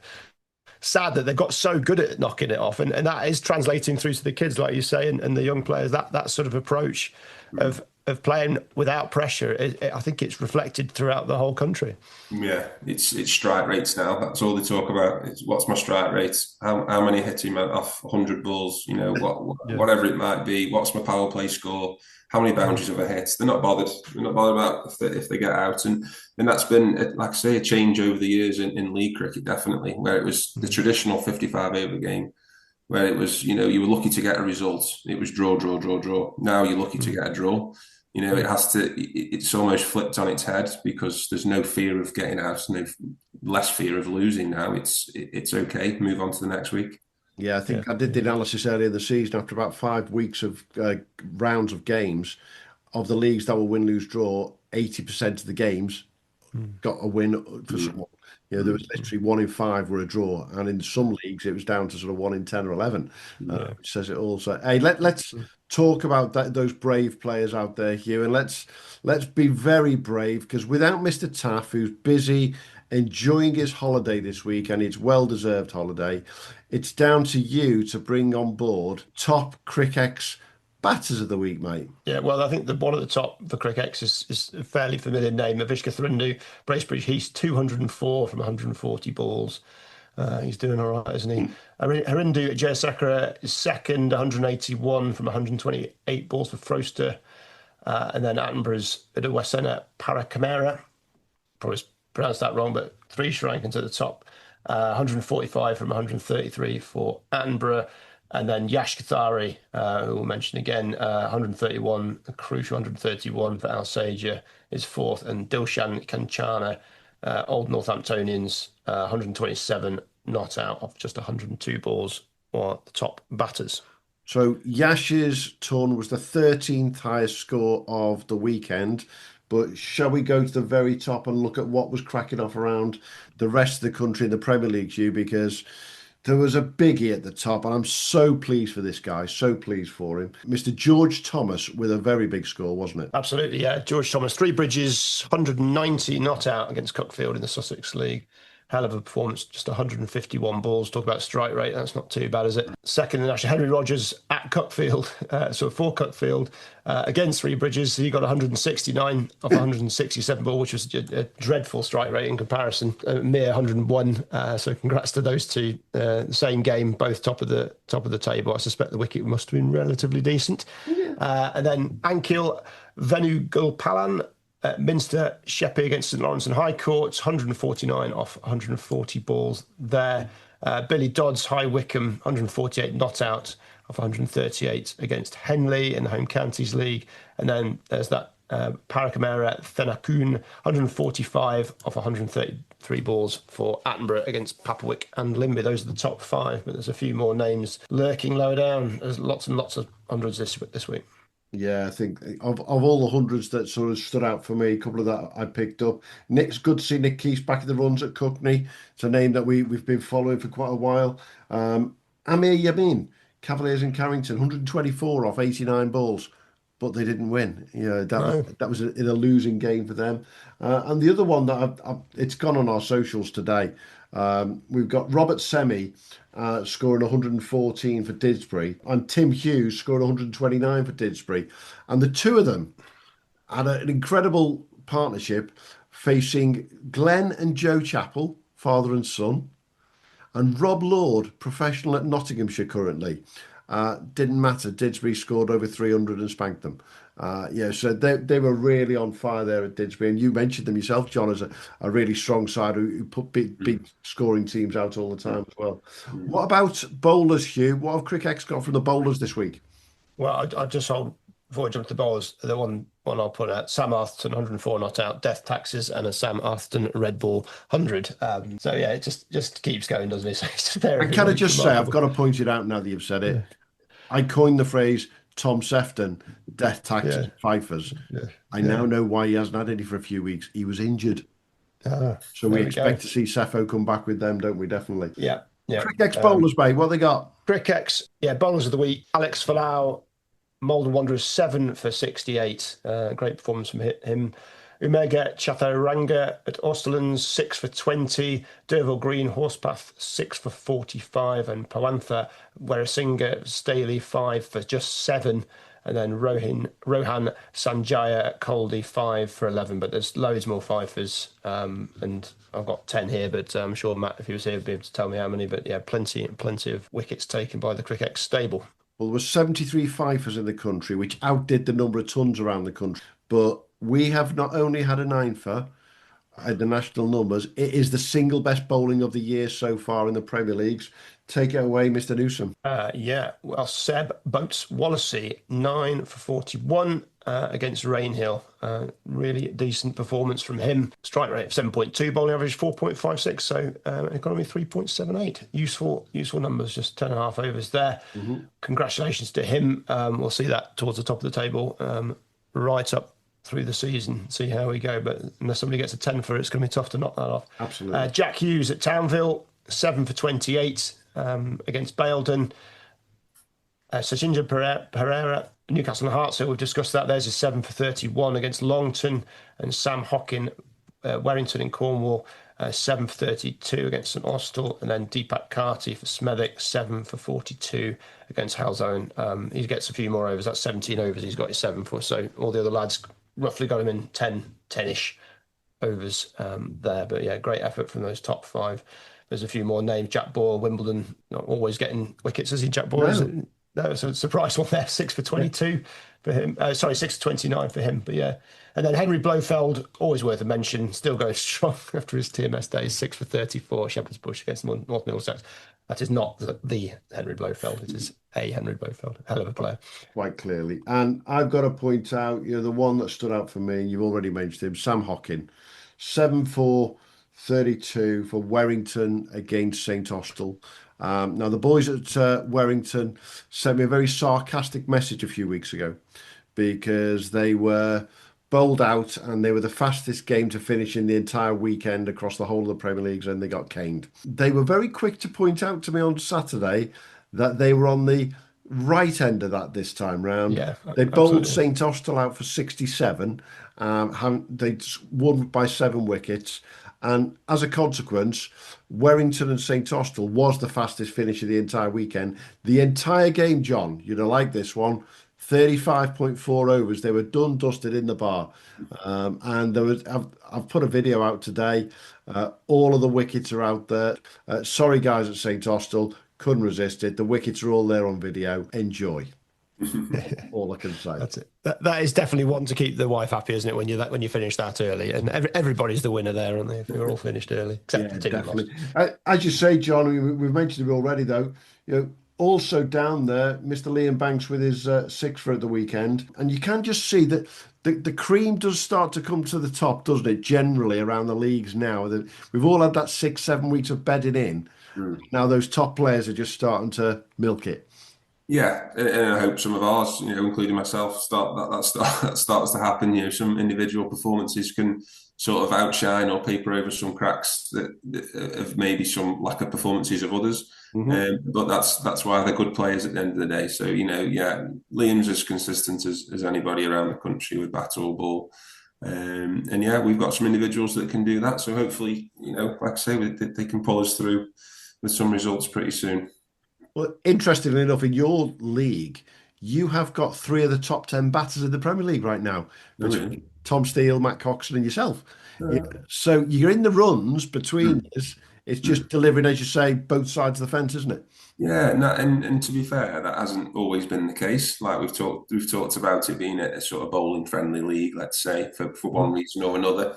sad that they've got so good at knocking it off, and that is translating through to the kids, like you say, and the young players. That sort of approach of playing without pressure, I think it's reflected throughout the whole country. Yeah, it's strike rates now. That's all they talk about. It's what's my strike rate? How many hitting off 100 balls? Whatever it might be. What's my power play score? How many boundaries have I hit? They're not bothered. They're not bothered about if they get out. And that's been, like I say, a change over the years in league cricket, definitely, where it was the traditional 55 over game, where it was, you were lucky to get a result. It was draw, draw, draw, draw. Now you're lucky to get a draw. It's almost flipped on its head because there's no fear of getting out, less fear of losing now. It's okay. Move on to the next week. Yeah, I think I did the analysis earlier in the season after about 5 weeks of rounds of games. Of the leagues that were win, lose, draw, 80% of the games got a win for someone. There was literally 1 in 5 were a draw, and in some leagues it was down to sort of 1 in 10 or 11. Which says it all. So, hey, let's talk about those brave players out there, Hugh, and let's be very brave, because without Mr. Taaffe, who's busy enjoying his holiday this week, and it's well-deserved holiday, it's down to you to bring on board top Cric batters of the week, mate. Yeah, well, I think the one at the top for Cric is a fairly familiar name, Avishka Thrundu, Bracebridge. He's 204 from 140 balls. He's doing all right, isn't he? Harindu at Jayasekara is second, 181 from 128 balls for Froster. And then Attenborough's at West End at Parakamera. Probably pronounced that wrong, but 3 Sri Lankans at the top. 145 from 133 for Attenborough. And then Yash Kathari, who we'll mention again, 131, a crucial 131 for Alsager, is fourth. And Dilshan Kanchana, Old Northamptonians, 127, not out of just 102 balls, are the top batters. So Yash's turn was the 13th highest score of the weekend. But shall we go to the very top and look at what was cracking off around the rest of the country in the Premier League, Hugh? Because there was a biggie at the top, and I'm so pleased for this guy, so pleased for him. Mr. George Thomas with a very big score, wasn't it? Absolutely, yeah. George Thomas, 3 Bridges, 190 not out against Cuckfield in the Sussex League. Hell of a performance, just 151 balls. Talk about strike rate, that's not too bad, is it? Second in National, Henry Rogers at Cuckfield, so for Cuckfield, against 3 Bridges, he got 169 off 167 ball, which was a dreadful strike rate in comparison, a mere 101. So congrats to those two. The same game, both top of the table. I suspect the wicket must have been relatively decent. And then Ankil Venugopal at Minster, Sheppey against St Lawrence and High Court, 149 off 140 balls there. Billy Dodds, High Wycombe, 148 not out off 138 against Henley in the Home Counties League. And then there's that Parakamera Thenakun, 145 off 133 balls for Attenborough against Papawick and Limby. Those are the top 5, but there's a few more names lurking lower down. There's lots and lots of hundreds this week. Yeah, I think of all the hundreds that sort of stood out for me, a couple of that I picked up. Nick's good to see Nick Keith's back in the runs at Cockney. It's a name that we've been following for quite a while. Amir Yamin, Cavaliers in Carrington, 124 off 89 balls, but they didn't win. That was in a losing game for them. And the other one that it's gone on our socials today. We've got Robert Semi scoring 114 for Didsbury, and Tim Hughes scoring 129 for Didsbury. And the two of them had an incredible partnership facing Glenn and Joe Chappell, father and son, and Rob Lord, professional at Nottinghamshire currently. Didn't matter. Didsbury scored over 300 and spanked them. So they were really on fire there at Didsbury. And you mentioned them yourself, John, as a really strong side who put big scoring teams out all the time as well. What about bowlers, Hugh? What have Cric got from the bowlers this week? Well, I just hold before I jump to the bowlers, the one I'll put out: Sam Atherton 104 not out, death taxes, and a Sam Atherton red ball 100. It just keeps going, doesn't it? So it's And can I just say, I've got to point it out now that you've said it. Yeah. I coined the phrase Tom Sefton, death taxes, fifers. Yeah. I now know why he hasn't had any for a few weeks. He was injured. So we expect to see Sefo come back with them, don't we? Definitely. Yeah. Cric bowlers, mate. What they got? Cric bowlers of the week. Alex Falau, Malden Wanderers 7 for 68. Great performance from him. Umega Chaturanga at Austerlands 6 for 20. Derville Green Horsepath 6 for 45. And Pawantha Weerasinga Staley 5 for just 7. And then Rohan Sanjaya at Coldy 5 for 11. But there's loads more fifers. And I've got 10 here, but I'm sure Matt, if he was here, would be able to tell me how many. But yeah, plenty of wickets taken by the Cric stable. Well, there were 73 fifers in the country, which outdid the number of tons around the country. But we have not only had a ninefer at the national numbers, it is the single best bowling of the year so far in the Premier Leagues. Take it away, Mr. Newsome. Well, Seb Boats Wallacey, 9 for 41 against Rainhill. Really decent performance from him. Strike rate of 7.2, bowling average 4.56, so economy 3.78. Useful numbers, just 10.5 overs there. Mm-hmm. Congratulations to him. We'll see that towards the top of the table, right up through the season, see how we go. But unless somebody gets a 10 for it, it's going to be tough to knock that off. Absolutely. Jack Hughes at Townville, 7 for 28 against Baildon. Sachinja Pereira, Newcastle and Hearts, so we've discussed that. There's a 7 for 31 against Longton. And Sam Hockin, Warrington in Cornwall, 7 for 32 against St Austell. And then Deepak Karti for Smethwick, 7 for 42 against Halzone. He gets a few more overs. That's 17 overs he's got his 7 for. So all the other lads roughly got him in 10-ish overs there. But yeah, great effort from those top 5. There's a few more names. Jack Boyle, Wimbledon, not always getting wickets, is he, Jack Boyle? No, it's a surprise one there, 6 for 22 for him. 6 for 29 for him. But yeah. And then Henry Blofeld, always worth a mention, still going strong after his TMS days, 6 for 34, Shepherd's Bush against North Middlesex. That is not the Henry Blofeld, it is a Henry Blofeld. Hell of a player. Quite clearly. And I've got to point out, the one that stood out for me, you've already mentioned him, Sam Hockin, 7 for 32 for Warrington against St Austell. Now, the boys at Warrington sent me a very sarcastic message a few weeks ago because they were bowled out and they were the fastest game to finish in the entire weekend across the whole of the Premier Leagues, and they got caned. They were very quick to point out to me on Saturday that they were on the right end of that this time round. Yeah, they bowled St Austell out for 67. They won by 7 wickets. And as a consequence, Warrington and St Austell was the fastest finish of the entire weekend. The entire game, John, you'd have liked this one, 35.4 overs. They were done, dusted in the bar. And there was, I've put a video out today. All of the wickets are out there. Sorry, guys at St Austell, couldn't resist it. The wickets are all there on video. Enjoy. All I can say. That's it. That is definitely one to keep the wife happy, isn't it? When you finish that early, and everybody's the winner there, aren't they? If we're all finished early, except the team definitely. As you say, John, we've mentioned it already, though. Also down there, Mr. Liam Banks with his 6 for at the weekend, and you can just see that the cream does start to come to the top, doesn't it? Generally around the leagues now, that we've all had that 6-7 weeks of bedding in. Now those top players are just starting to milk it. Yeah, and I hope some of ours, including myself, that starts to happen. Some individual performances can sort of outshine or paper over some cracks that of maybe some lack of performances of others. Mm-hmm. But that's why they're good players at the end of the day. So Liam's as consistent as anybody around the country with bat or ball. And we've got some individuals that can do that. So hopefully, like I say, they can pull us through with some results pretty soon. Well, interestingly enough, in your league, you have got 3 of the top 10 batters in the Premier League right now. Tom Steele, Matt Coxon and yourself. So you're in the runs between us It's just delivering, as you say, both sides of the fence, isn't it? Yeah, and to be fair, that hasn't always been the case. Like we've talked about it being a sort of bowling friendly league, let's say, for one reason or another.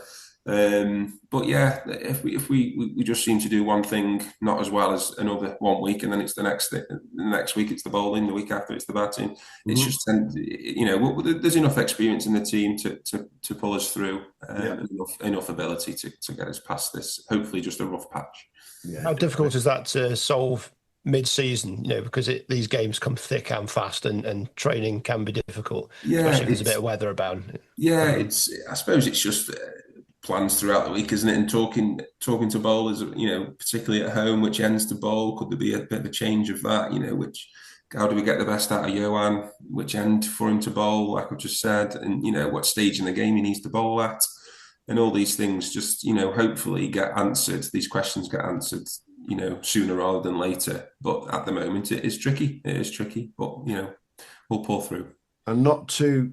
But yeah, if we just seem to do one thing not as well as another one week, and then it's the next week it's the bowling, the week after it's the batting. It's just there's enough experience in the team to pull us through, enough ability to get us past this. Hopefully, just a rough patch. Yeah. How difficult is that to solve mid-season? Because these games come thick and fast, and training can be difficult, especially if there's a bit of weather about. Yeah, I suppose it's just plans throughout the week, isn't it? And talking to bowlers, particularly at home, which ends to bowl. Could there be a bit of a change of that? How do we get the best out of Johan? Which end for him to bowl, like I've just said, and what stage in the game he needs to bowl at, and all these things just hopefully get answered. These questions get answered, sooner rather than later. But at the moment, it is tricky. It is tricky, but we'll pull through. And not to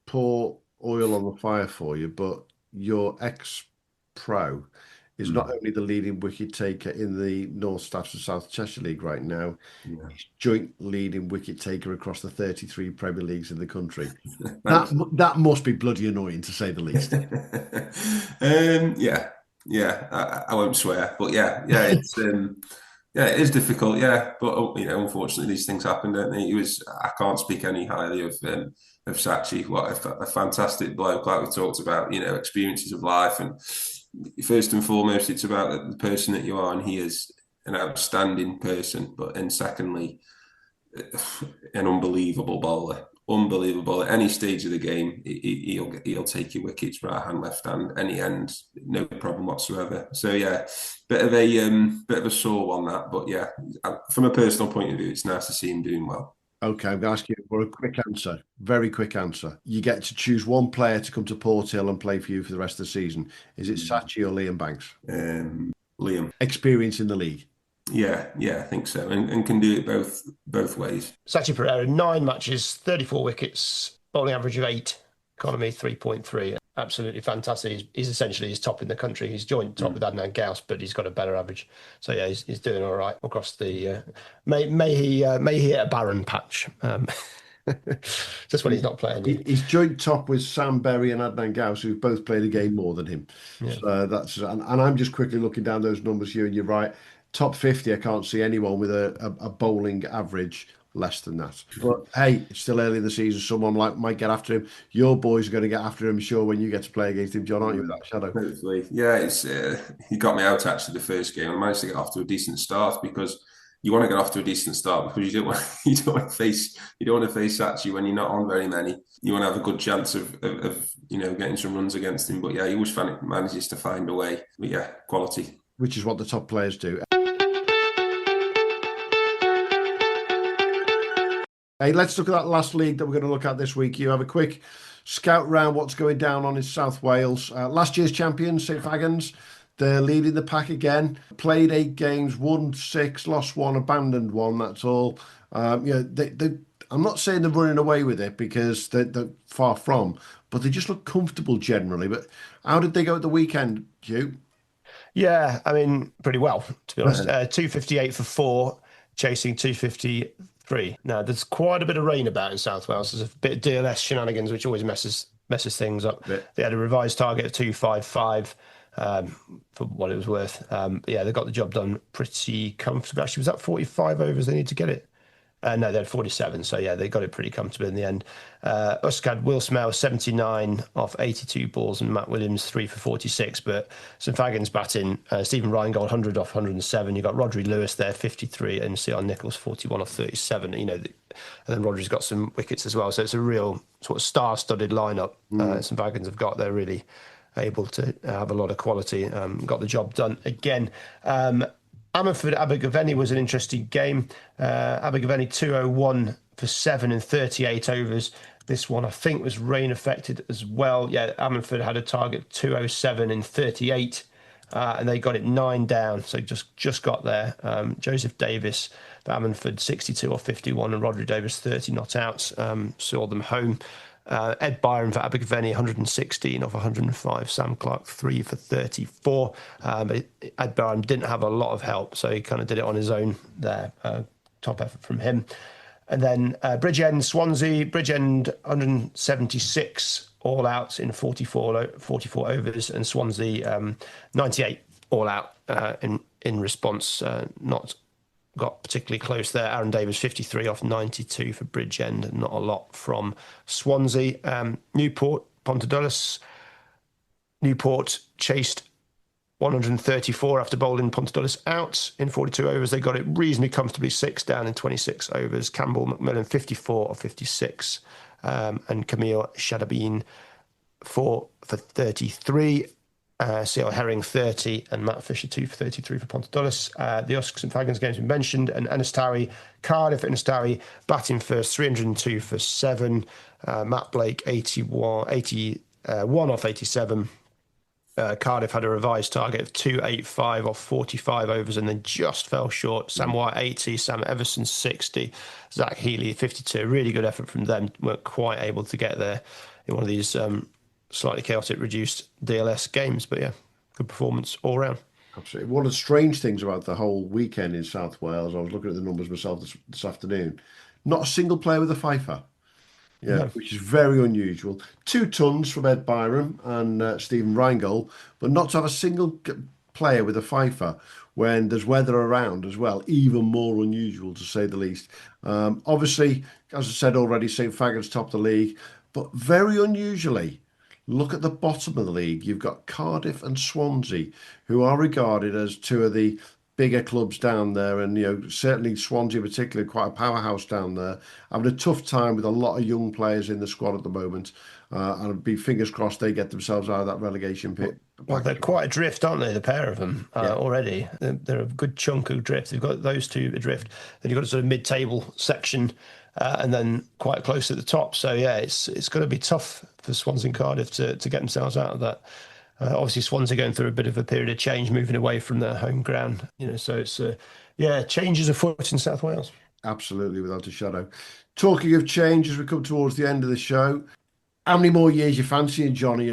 pour oil on the fire for you, but your ex-pro is not only the leading wicket taker in the North Staffs and South Cheshire League right now, he's joint leading wicket taker across the 33 Premier Leagues in the country. that must be bloody annoying, to say the least. I won't swear, but it's it is difficult, but unfortunately these things happen, don't they? I can't speak any highly of Sachi. What a fantastic bloke, like we talked about, experiences of life, and first and foremost it's about the person that you are, and he is an outstanding person, and secondly, an unbelievable bowler. Unbelievable at any stage of the game. He'll take your wickets, right hand, left hand, any end, no problem whatsoever. So bit of a sore one, that, but from a personal point of view, it's nice to see him doing well. Okay, I'm going to ask you for a quick answer, very quick answer. You get to choose one player to come to Porthill and play for you for the rest of the season. Is it Sachi or Liam Banks? Liam. Experience in the league. Yeah, I think so, and can do it both ways. Sachi Pereira, 9 matches, 34 wickets, bowling average of 8, economy 3.3. Absolutely fantastic. He's essentially top in the country. He's joint top with Adnan Gauss, but he's got a better average. So he's doing all right across the. May he hit a barren patch. Just when he's not playing. He's joint top with Sam Berry and Adnan Gauss, who've both played a game more than him. Yeah. So that's and I'm just quickly looking down those numbers here, and you're right. Top 50, I can't see anyone with a bowling average less than that. But hey, it's still early in the season. Someone might get after him. Your boys are going to get after him, sure, when you get to play against him, John, aren't you, with that shadow? Hopefully. Yeah, it's he got me out actually the first game. I managed to get off to a decent start, because you want to get off to a decent start because you don't want to face Sachi when you're not on very many. You want to have a good chance of getting some runs against him. But he always manages to find a way. But quality. Which is what the top players do. Hey, let's look at that last league that we're going to look at this week. You have a quick scout round what's going down on in South Wales. Last year's champions, St Fagans, they're leading the pack again. Played 8 games, won 6, lost 1, abandoned 1. That's all. I'm not saying they're running away with it, because they're far from, but they just look comfortable generally. But how did they go at the weekend, Hugh? Yeah, I mean, pretty well, to be honest. 258 for 4, chasing 253. Now, there's quite a bit of rain about in South Wales. There's a bit of DLS shenanigans, which always messes things up. They had a revised target of 255 for what it was worth. They got the job done pretty comfortably. Actually, was that 45 overs they need to get it? No, they had 47. So, they got it pretty comfortably in the end. Usk had Will Smell 79 off 82 balls, and Matt Williams 3 for 46. But St Fagans batting, Stephen Reingold 100 off 107. You got Rodri Lewis there 53, and Sion Nichols 41 off 37. And then Rodri's got some wickets as well. So it's a real sort of star-studded lineup. St Fagans have got. They're really able to have a lot of quality. Got the job done again. Ammanford Abergavenny was an interesting game. Abergavenny 201 for 7 in 38 overs. This one, I think, was rain affected as well. Ammanford had a target 207 in 38, and they got it 9 down. So just got there. Joseph Davis for Ammanford 62 or 51, and Rodri Davis 30 not outs saw them home. Ed Byron for Abergavenny, 116 off 105. Sam Clark, 3 for 34. But Ed Byron didn't have a lot of help, so he kind of did it on his own there. Top effort from him. And then Bridgend, Swansea. Bridgend, 176 all outs in 44 overs, and Swansea, 98 all out in response. Not got particularly close there. Aaron Davis, 53 off 92 for Bridgend. Not a lot from Swansea. Newport, Pontydulus. Newport chased 134 after bowling Pontydulus out in 42 overs. They got it reasonably comfortably, 6 down in 26 overs. Campbell McMillan, 54 off 56. And Camille Shadabine, 4 for 33. C.L. Herring, 30, and Matt Fisher, 2 for 33 for Pontydulus. The Usks and Fagans games we mentioned, and Anastawi, Cardiff Anastawi, batting first, 302 for 7. Matt Blake, 81 off 87. Cardiff had a revised target of 285 off 45 overs and then just fell short. Sam White, 80, Sam Everson, 60, Zach Healy, 52. Really good effort from them. Weren't quite able to get there in one of these slightly chaotic, reduced DLS games. But yeah, good performance all round. Absolutely. One of the strange things about the whole weekend in South Wales, I was looking at the numbers myself this afternoon, not a single player with a fifer. Yeah, no. Which is very unusual. 2 tons from Ed Byram and Stephen Reingold, but not to have a single player with a fifer when there's weather around as well, even more unusual to say the least. Obviously, as I said already, St Fagans top of the league, but very unusually, look at the bottom of the league. You've got Cardiff and Swansea, who are regarded as 2 of the bigger clubs down there, and certainly Swansea particularly, quite a powerhouse down there, having a tough time with a lot of young players in the squad at the moment, and I'd be fingers crossed they get themselves out of that relegation pit. Well, they're quite adrift, aren't they, the pair of them already? They're a good chunk of drift. They've got those 2 adrift, then you've got a sort of mid-table section, and then quite close at the top. So yeah, it's going to be tough for Swansea and Cardiff to get themselves out of that. Obviously, Swansea going through a bit of a period of change, moving away from their home ground. So it's changes afoot in South Wales. Absolutely, without a shadow. Talking of change, as we come towards the end of the show, how many more years you fancying, Johnny?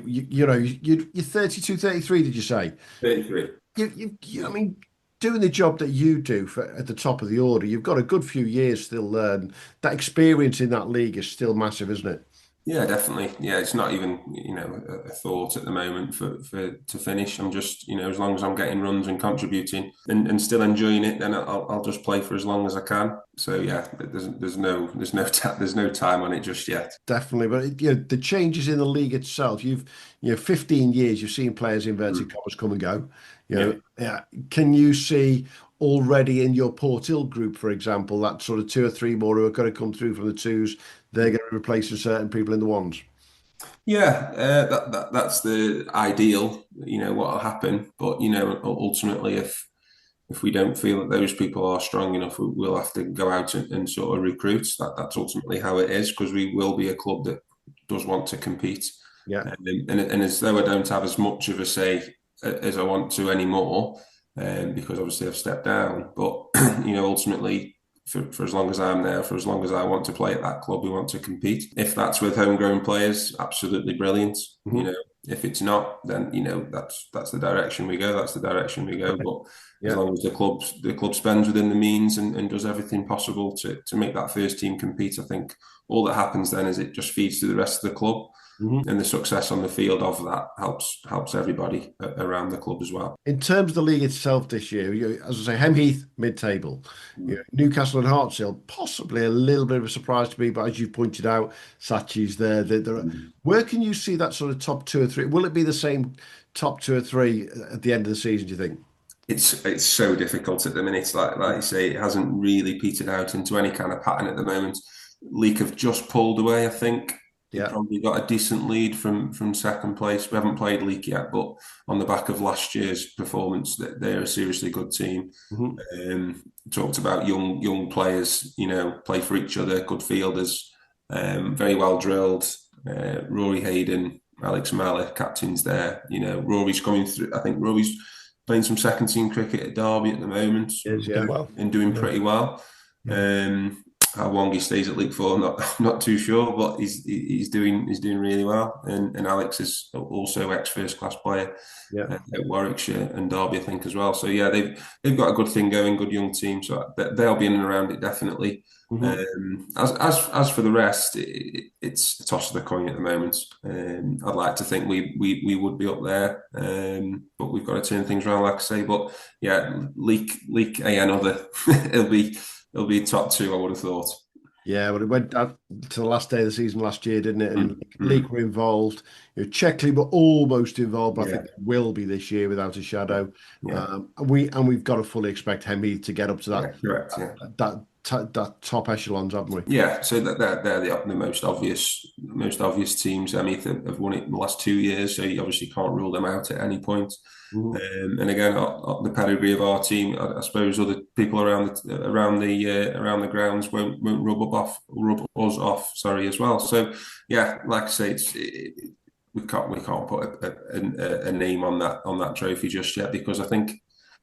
You're 32, 33, did you say? 33. I mean, doing the job that you do at the top of the order, you've got a good few years still. That experience in that league is still massive, isn't it? Yeah, definitely. Yeah, it's not even a thought at the moment to finish. I'm just as long as I'm getting runs and contributing and still enjoying it, then I'll just play for as long as I can. So yeah, there's no time on it just yet. Definitely, but the changes in the league itself. You've 15 years. You've seen players inverted commas come and go. Can you see already in your Porthill group, for example, that sort of 2 or 3 more who are going to come through from the 2s? They're going to replace certain people in the 1s. Yeah, that's the ideal. What will happen, but ultimately, if we don't feel that those people are strong enough, we'll have to go out and sort of recruit. That's ultimately how it is, because we will be a club that does want to compete. Yeah, and as though I don't have as much of a say as I want to anymore, because obviously I've stepped down. But ultimately, for as long as I'm there, for as long as I want to play at that club, we want to compete. If that's with homegrown players, absolutely brilliant. Mm-hmm. If it's not, then that's the direction we go. That's the direction we go. But as long as the club spends within the means and does everything possible to make that first team compete, I think all that happens then is it just feeds to the rest of the club. Mm-hmm. And the success on the field of that helps everybody around the club as well. In terms of the league itself this year, as I say, Hemheath mid-table, Newcastle and Hartshill possibly a little bit of a surprise to me, but as you've pointed out, Sachi's there. Where can you see that sort of top 2 or 3? Will it be the same top 2 or 3 at the end of the season, do you think? It's so difficult at the minute. Like you say, it hasn't really petered out into any kind of pattern at the moment. Leek have just pulled away, I think. Yeah, probably got a decent lead from second place. We haven't played Leek yet, but on the back of last year's performance, they're a seriously good team. Mm-hmm. Talked about young players, play for each other, good fielders, very well drilled. Rory Hayden, Alex Mallet, captains there. Rory's coming through. I think Rory's playing some second team cricket at Derby at the moment. And doing pretty well. how long he stays at League 4, not too sure, but he's doing really well. And Alex is also ex-first class player at Warwickshire and Derby, I think, as well. So yeah, they've got a good thing going, good young team. So they'll be in and around it definitely. As for the rest, it's a toss of the coin at the moment. I'd like to think we would be up there, but we've got to turn things around, like I say. But yeah, League another. It'll be top 2, I would have thought. Yeah, but it went to the last day of the season last year, didn't it? And League were involved. Checkley were almost involved, but I think they will be this year without a shadow. Yeah. We've got to fully expect Hemmead to get up to that. Correct. That top echelons, haven't we? Yeah, so they're the most obvious teams. Hemmead have won it in the last 2 years, so you obviously can't rule them out at any point. And again, the pedigree of our team, I suppose other people around the grounds won't rub us off. Sorry, as well. So yeah, like I say, we can't put a name on that trophy just yet, because I think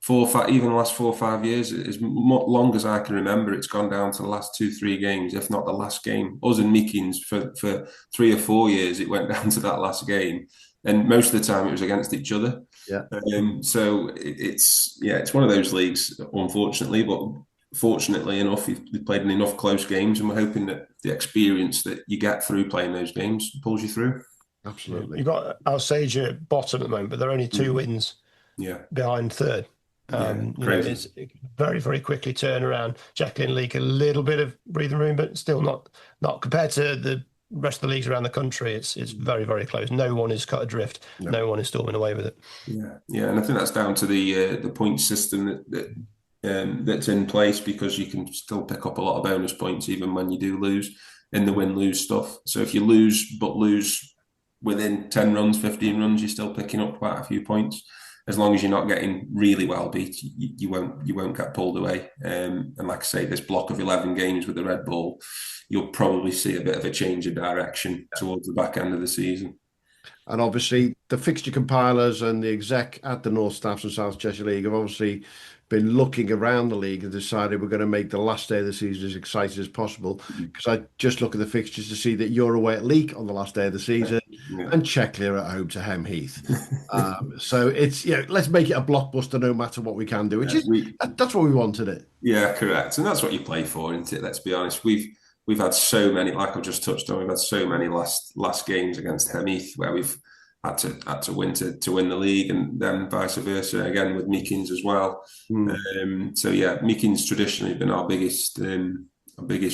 even the last 4 or 5 years, as long as I can remember, it's gone down to the last 2-3 games, if not the last game. Us and Meekins for 3 or 4 years, it went down to that last game, and most of the time it was against each other. Yeah. So it's one of those leagues, unfortunately, but fortunately enough, we've played in enough close games, and we're hoping that the experience that you get through playing those games pulls you through. Absolutely. You've got Alsage at bottom at the moment, but they're only 2 wins behind third. It's very, very quickly turn around. Jacqueline League, a little bit of breathing room, but still not compared to the rest of the leagues around the country. It's very, very close. No one is cut adrift. No one is storming away with it. Yeah, and I think that's down to the point system that's in place, because you can still pick up a lot of bonus points even when you do lose in the win-lose stuff. So if you lose within 10 runs, 15 runs, you're still picking up quite a few points. As long as you're not getting really well beat, you won't get pulled away. And like I say, this block of 11 games with the Red Bull, you'll probably see a bit of a change of direction towards the back end of the season. And obviously, the fixture compilers and the exec at the North Staffs and South Cheshire League have obviously been looking around the league and decided we're going to make the last day of the season as exciting as possible. Because I just look at the fixtures to see that you're away at Leek on the last day of the season and Checkley are at home to Hemheath. So it's, let's make it a blockbuster no matter what we can do. That's what we wanted it. Yeah, correct. And that's what you play for, isn't it? Let's be honest. We've had so many, like I've just touched on, we've had so many last games against Hemheath where we've had to win to win the league, and then vice versa again with Meekins as well. So yeah, Meekins traditionally been our biggest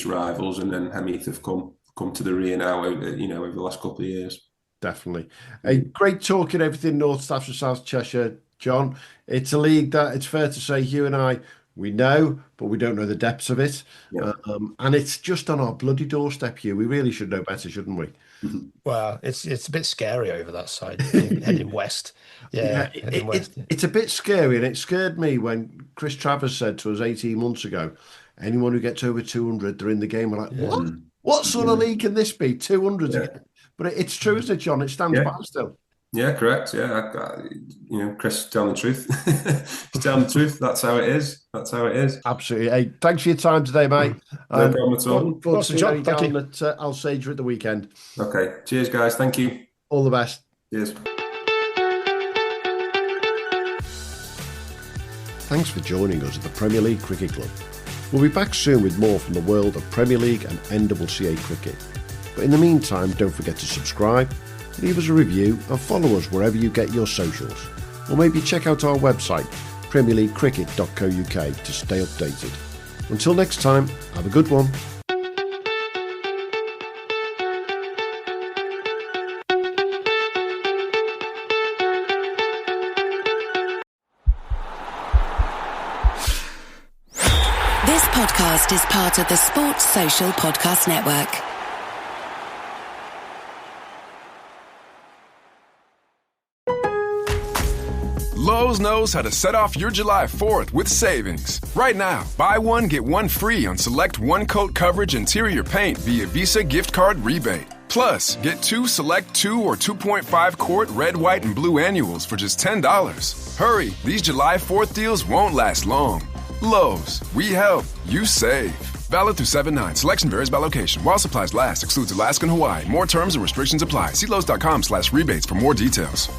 rivals, and then Hemheath have come to the rear now over the last couple of years. Definitely. A great talking everything North Staffs and South Cheshire, John. It's a league that it's fair to say you and I, we know, but we don't know the depths of it. Yeah. And it's just on our bloody doorstep here. We really should know better, shouldn't we? Well, it's a bit scary over that side, heading west. It's a bit scary, and it scared me when Chris Travers said to us 18 months ago, anyone who gets over 200, they're in the game. We're like, what? What sort of league can this be? 200 again? But it's true, isn't it, John? It stands by still. Yeah, correct. Yeah, Chris, telling the truth. He's telling the truth. That's how it is. Absolutely. Hey, thanks for your time today, mate. No problem at all. Awesome job. Thank you. At Alsager at the weekend. Okay. Cheers, guys. Thank you. All the best. Cheers. Thanks for joining us at the Premier League Cricket Club. We'll be back soon with more from the world of Premier League and NCCA cricket. But in the meantime, don't forget to subscribe, leave us a review and follow us wherever you get your socials. Or maybe check out our website, premierleaguecricket.co.uk, to stay updated. Until next time, have a good one. This podcast is part of the Sports Social Podcast Network. Lowe's knows how to set off your July 4th with savings. Right now, buy one, get one free on select one-coat coverage interior paint via Visa gift card rebate. Plus, get 2 select 2 or 2.5 quart red, white, and blue annuals for just $10. Hurry, these July 4th deals won't last long. Lowe's, we help, you save. Valid through 7/9. Selection varies by location. While supplies last, excludes Alaska and Hawaii. More terms and restrictions apply. See Lowe's.com/rebates for more details.